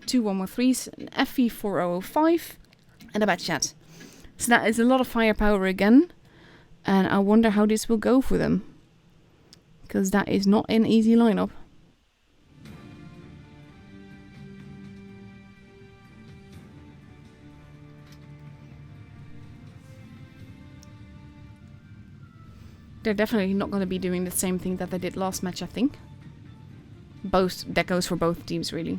two 113s, an FV4005, and a Batchat. So that is a lot of firepower again. And I wonder how this will go for them. Because that is not an easy lineup. They're definitely not going to be doing the same thing that they did last match, I think. That goes for both teams, really.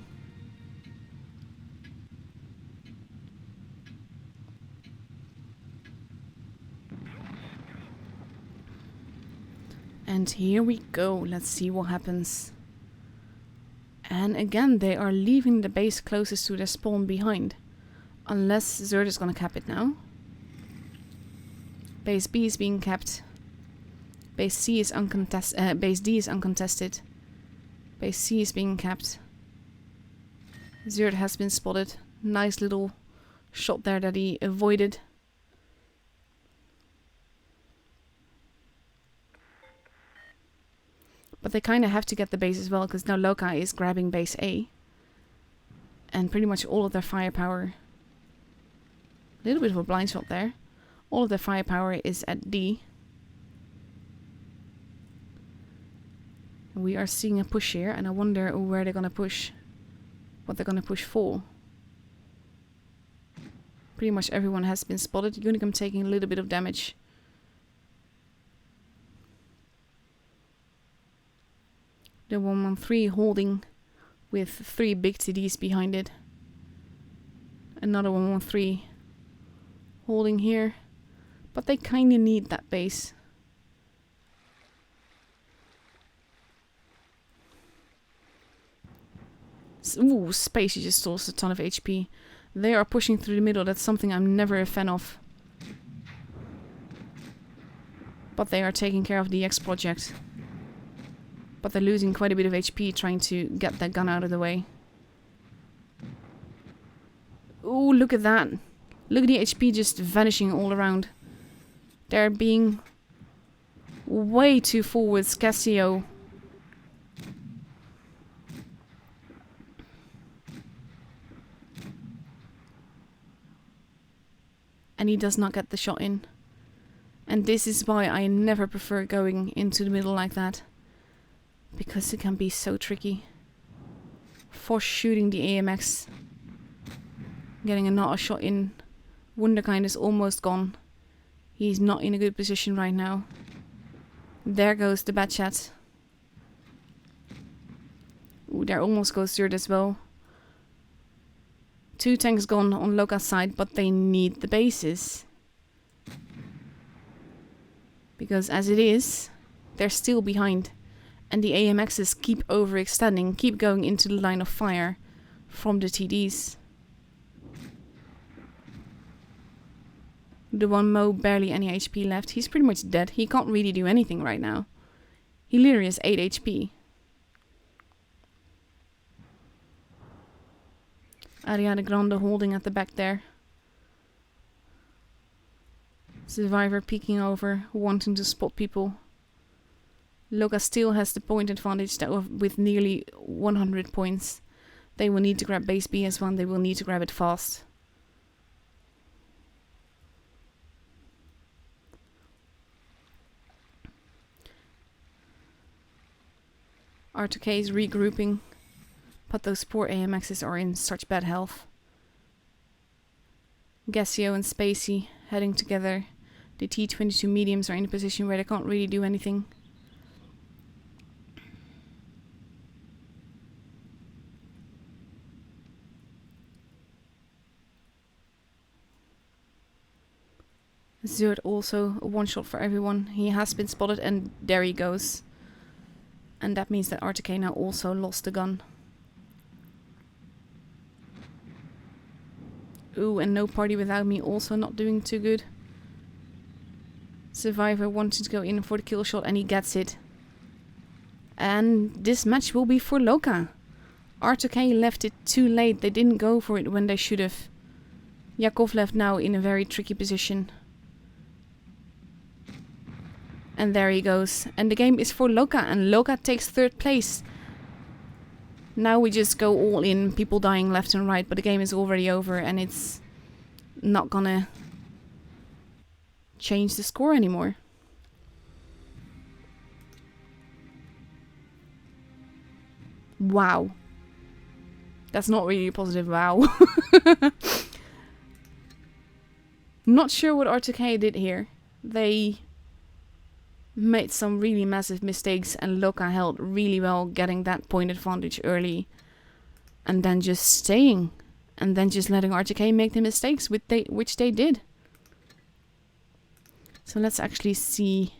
And here we go. Let's see what happens. And again, they are leaving the base closest to their spawn behind. Unless Zerd is going to cap it now. Base B is being capped. Base C is uncontested. Base D is uncontested. Base C is being capped. Zerd has been spotted. Nice little shot there that he avoided. But they kind of have to get the base as well, because now Loka is grabbing base A. And pretty much all of their firepower... A little bit of a blind shot there. All of their firepower is at D. We are seeing a push here, and I wonder where they're gonna push. What they're gonna push for. Pretty much everyone has been spotted. Unicum taking a little bit of damage. The 113 holding with 3 big TDs behind it. Another 113 holding here. But they kinda need that base. Ooh, Spacey just lost a ton of HP. They are pushing through the middle. That's something I'm never a fan of. But they are taking care of the X project. But they're losing quite a bit of HP trying to get that gun out of the way. Ooh, look at that. Look at the HP just vanishing all around. They're being way too full with Casio. And he does not get the shot in. And this is why I never prefer going into the middle like that. Because it can be so tricky. For shooting the AMX. Getting another shot in. Wunderkind is almost gone. He's not in a good position right now. There goes the bad chat. Ooh, there almost goes third as well. 2 tanks gone on Loka's side, but they need the bases. Because as it is, they're still behind. And the AMXs keep overextending, keep going into the line of fire from the TDs. The one Mo, barely any HP left. He's pretty much dead. He can't really do anything right now. He literally has 8 HP. Ariana Grande holding at the back there. Survivor peeking over, wanting to spot people. Loka still has the point advantage with nearly 100 points. They will need to grab base B as one. They will need to grab it fast. R2K is regrouping. But those poor AMXs are in such bad health. Gassio and Spacey heading together. The T-22 mediums are in a position where they can't really do anything. Zerd also a one shot for everyone. He has been spotted and there he goes. And that means that RTK now also lost the gun. Ooh, and No Party Without Me also not doing too good. Survivor wanted to go in for the kill shot and he gets it. And this match will be for Loka. R2K left it too late. They didn't go for it when they should have. Yakov left now in a very tricky position. And there he goes. And the game is for Loka. And Loka takes third place. Now we just go all in. People dying left and right. But the game is already over. And it's not gonna change the score anymore. Wow. That's not really a positive wow. Not sure what R2K did here. They made some really massive mistakes and Loka held really well, getting that point advantage early. And then just staying. And then just letting R2K make the mistakes, which they did. So let's actually see.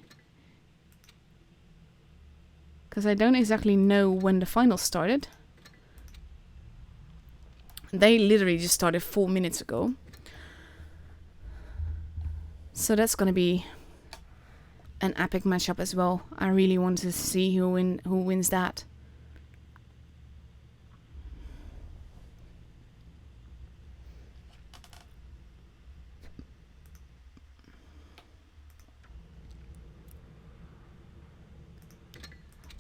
Because I don't exactly know when the final started. They literally just started 4 minutes ago. So that's going to be an epic matchup as well. I really want to see who wins that.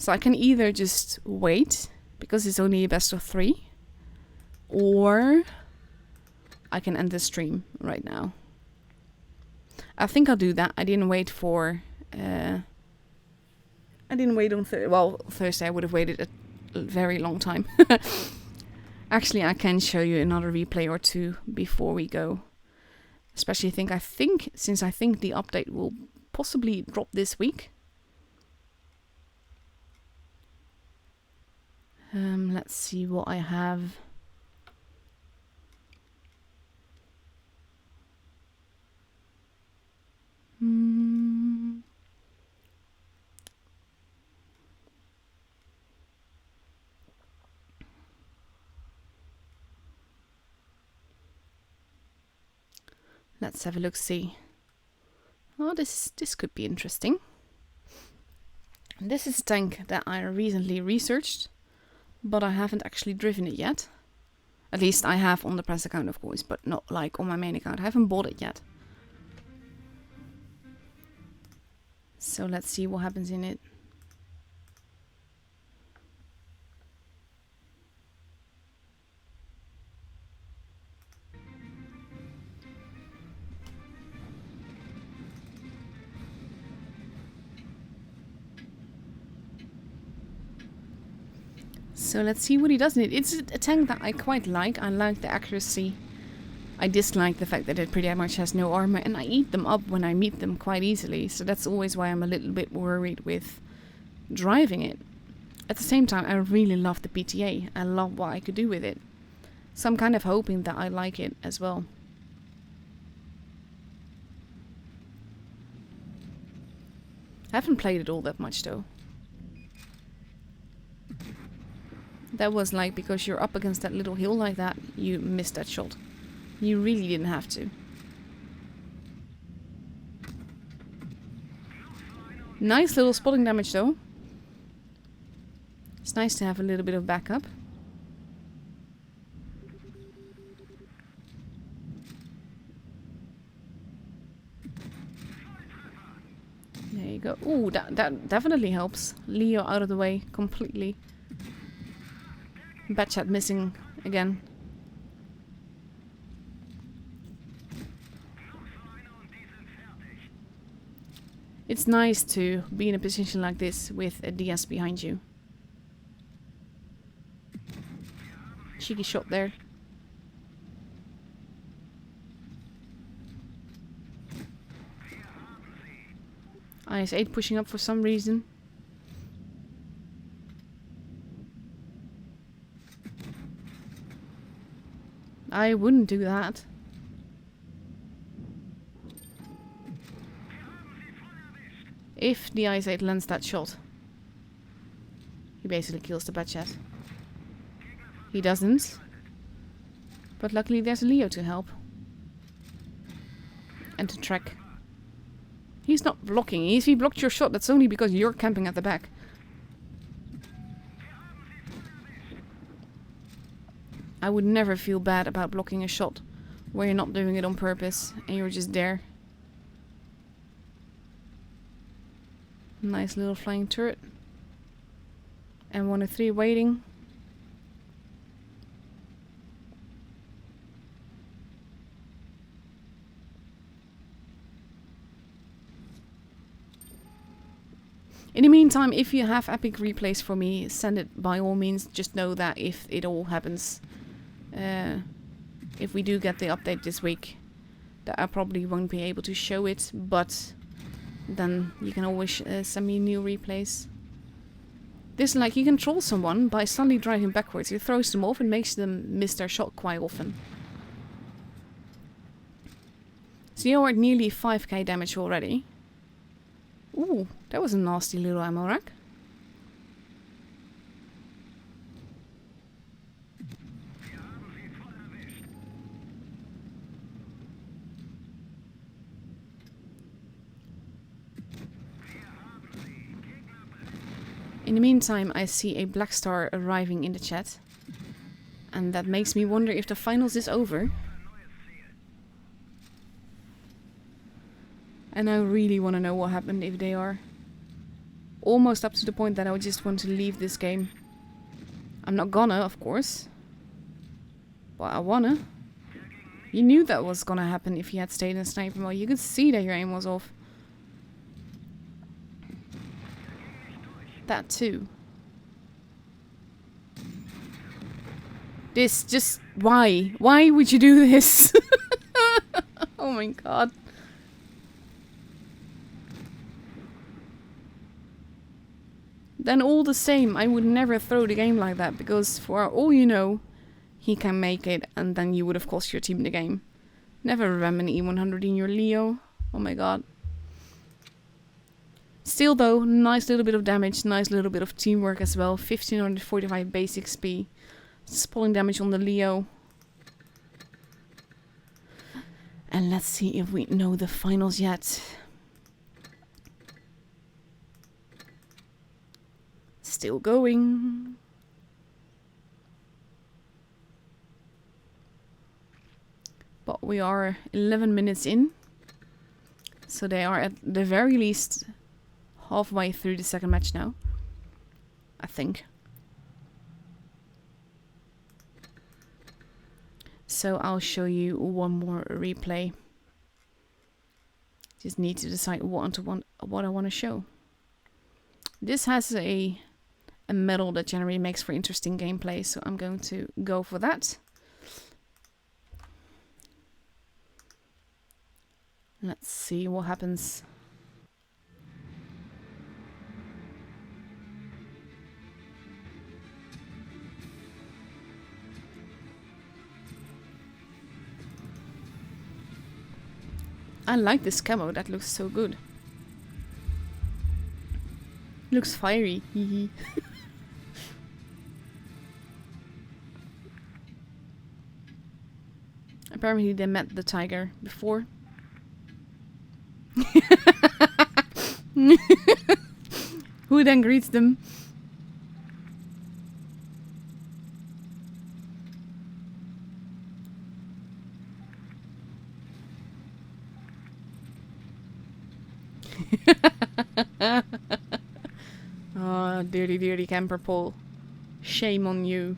So I can either just wait, because it's only a best of 3, or I can end the stream right now. I think I'll do that. I didn't wait for... I didn't wait on Thursday. I would have waited a very long time. Actually, I can show you another replay or two before we go. Especially since I think the update will possibly drop this week. Let's see what I have. Let's have a look, see. Oh, this could be interesting. This is a tank that I recently researched, but I haven't actually driven it yet. At least I have on the press account, of course, but not like on my main account. I haven't bought it yet. So let's see what happens in it. So let's see what he does in it. It's a tank that I quite like. I like the accuracy. I dislike the fact that it pretty much has no armor, and I eat them up when I meet them quite easily. So that's always why I'm a little bit worried with driving it. At the same time, I really love the PTA. I love what I could do with it. So I'm kind of hoping that I like it as well. I haven't played it all that much though. That was like, because you're up against that little hill like that, you missed that shot. You really didn't have to. Nice little spotting damage though. It's nice to have a little bit of backup. There you go. Ooh, that definitely helps. Leo out of the way completely. Batchat missing again. It's nice to be in a position like this with a DS behind you. Cheeky shot there. IS-8 pushing up for some reason. I wouldn't do that. If the IS-8 lands that shot, he basically kills the Batchat. He doesn't. But luckily there's a Leo to help. And to track. He's not blocking. If he blocked your shot, that's only because you're camping at the back. I would never feel bad about blocking a shot where you're not doing it on purpose and you're just there. Nice little flying turret. And 103 waiting. In the meantime, if you have epic replays for me, send it by all means. Just know that if it all happens, if we do get the update this week, that I probably won't be able to show it, but then you can always send me new replays. This, like, you can troll someone by suddenly driving backwards. It throws them off and makes them miss their shot quite often. So you're at nearly 5k damage already. Ooh, that was a nasty little ammo rack. In the meantime, I see a black star arriving in the chat. And that makes me wonder if the finals is over. And I really want to know what happened if they are. almost up to the point that I just want to leave this game. I'm not gonna, of course. But I wanna. You knew that was gonna happen if you had stayed in sniper mode. You could see that your aim was off. That too. This just... Why? Why would you do this? Oh my god. Then all the same, I would never throw the game like that, because for all you know, he can make it, and then you would have cost your team the game. Never ram an E100 in your Leo. Oh my god. Still though, nice little bit of damage, nice little bit of teamwork as well. 1545 base XP. Spalling damage on the Leo. And let's see if we know the finals yet. Still going. But we are 11 minutes in. So they are at the very least halfway through the second match now. I think. So I'll show you one more replay. Just need to decide what I want to show. This has a medal that generally makes for interesting gameplay, so I'm going to go for that. Let's see what happens. I like this camo, that looks so good. Looks fiery, hehe. Apparently they met the tiger before. Who then greets them? Ah, dirty, dirty camper pole. Shame on you.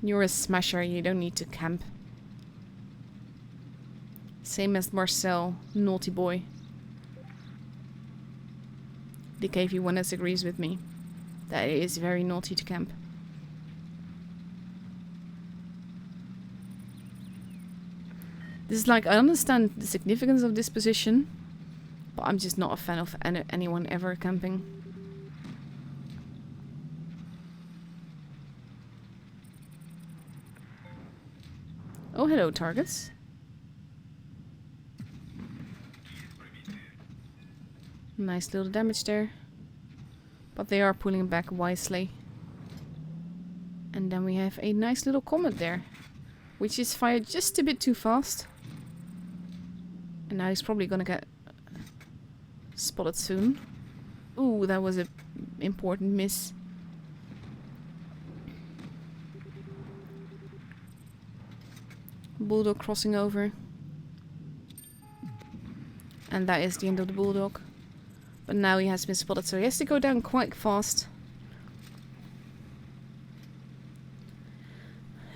You're a smasher, you don't need to camp. Same as Marcel, naughty boy. The KV1 disagrees with me. That it is very naughty to camp. This is like, I understand the significance of this position, but I'm just not a fan of anyone ever camping. Oh, hello, targets. Nice little damage there. But they are pulling back wisely. And then we have a nice little comet there, which is fired just a bit too fast. And now he's probably gonna get spotted soon. Ooh, that was an important miss. Bulldog crossing over. And that is the end of the Bulldog. But now he has been spotted, so he has to go down quite fast.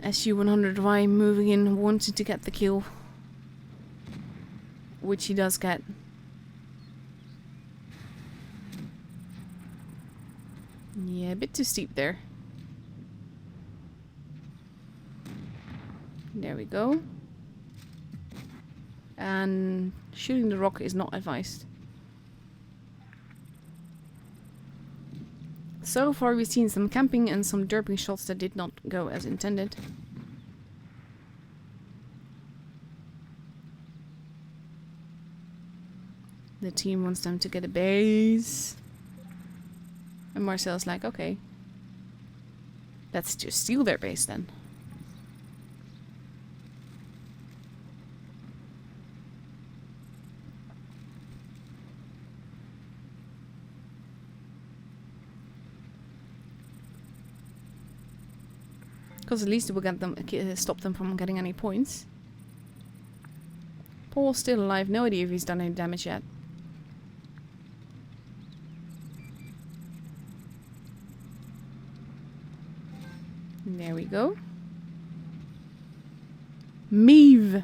SU-100Y moving in, wanting to get the kill. Which he does get. Yeah, a bit too steep there. There we go. And shooting the rock is not advised. So far we've seen some camping and some derping shots that did not go as intended. The team wants them to get a base. And Marcel's like, okay. Let's just steal their base then. Because at least it will get them, stop them from getting any points. Paul's still alive. No idea if he's done any damage yet. There we go. Meave.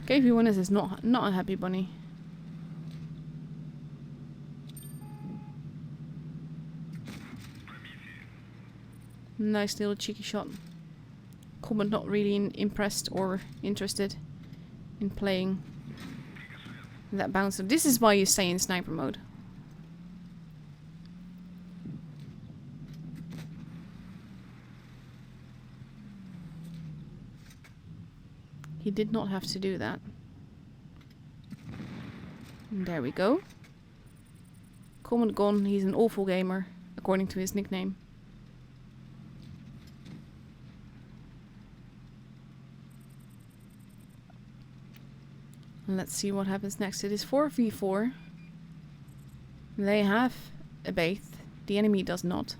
KV1S is not a happy bunny. Nice little cheeky shot. Comment not really impressed or interested in playing that bouncer. This is why you stay in sniper mode. He did not have to do that. And there we go. Comment gone. He's an awful gamer, according to his nickname. Let's see what happens next. It is 4v4. They have a bait. The enemy does not.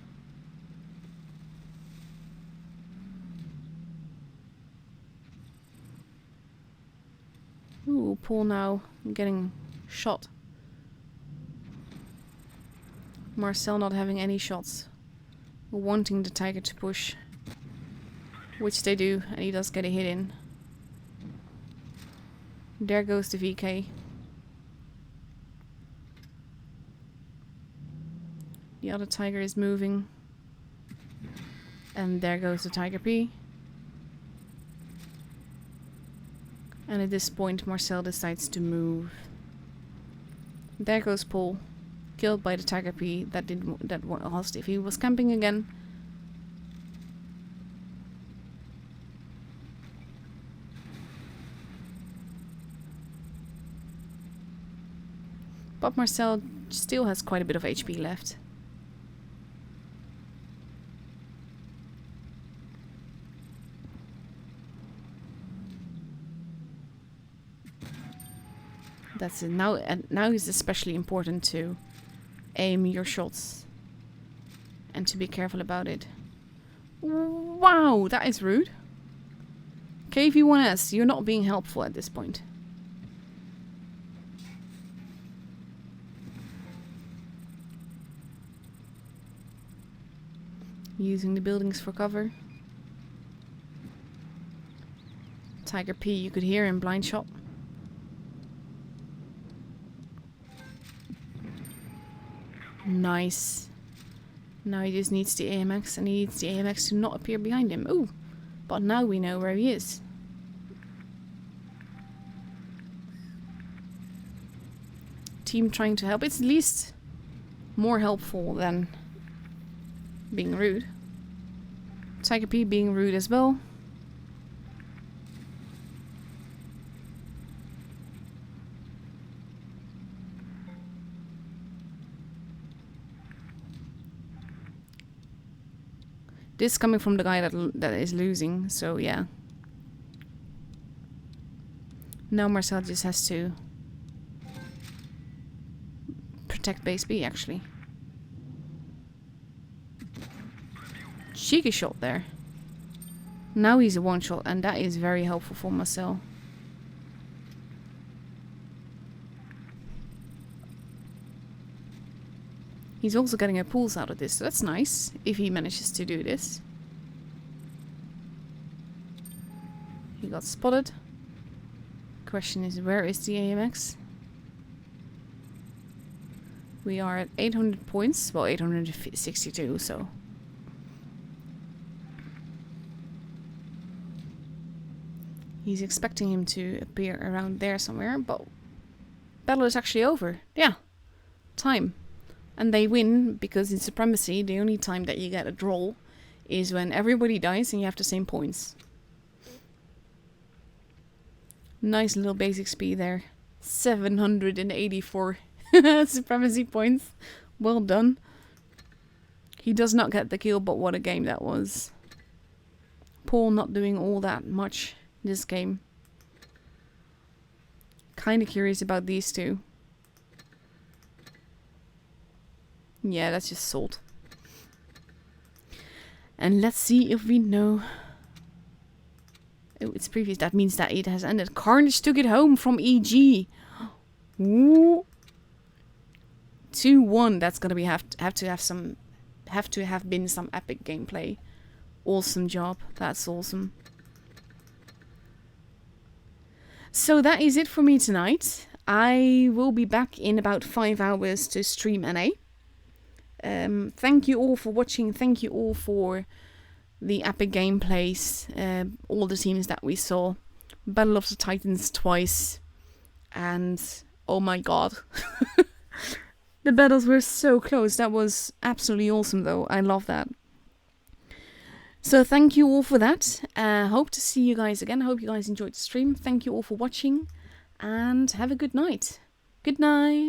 Ooh, Paul now getting shot. Marcel not having any shots. Wanting the tiger to push. Which they do, and he does get a hit in. There goes the VK. The other tiger is moving. And there goes the Tiger P. And at this point Marcel decides to move. There goes Paul. Killed by the Tiger P. That lost if he was camping again. But Marcel still has quite a bit of HP left. That's it. Now it's especially important to aim your shots and to be careful about it. Wow, that is rude. KV1S, you're not being helpful at this point. Using the buildings for cover. Tiger P, you could hear him blind shot. Nice. Now he just needs the AMX, and he needs the AMX to not appear behind him. Ooh, but now we know where he is. Team trying to help. It's at least more helpful than being rude. Tiger P being rude as well. This coming from the guy that is losing, so yeah. Now Marcel just has to protect base B, actually. Cheeky shot there. Now he's a one shot, and that is very helpful for Marcel. He's also getting a pulse out of this, so that's nice, if he manages to do this. He got spotted. Question is, where is the AMX? We are at 800 points, well 862, so... He's expecting him to appear around there somewhere, but... Battle is actually over. Yeah. Time. And they win, because in Supremacy, the only time that you get a draw is when everybody dies and you have the same points. Nice little basic speed there. 784 Supremacy points. Well done. He does not get the kill, but what a game that was. Paul not doing all that much this game. Kinda curious about these two. Yeah, that's just salt. And let's see if we know... Oh, it's previous. That means that it has ended. Carnage took it home from EG. Ooh. 2-1. That's gonna be have to have been some epic gameplay. Awesome job. That's awesome. So that is it for me tonight. I will be back in about 5 hours to stream NA. Thank you all for watching. Thank you all for the epic gameplays. All the teams that we saw. Battle of the Titans twice. And oh my god. The battles were so close. That was absolutely awesome though. I love that. So thank you all for that. Hope to see you guys again. Hope you guys enjoyed the stream. Thank you all for watching. And have a good night. Good night.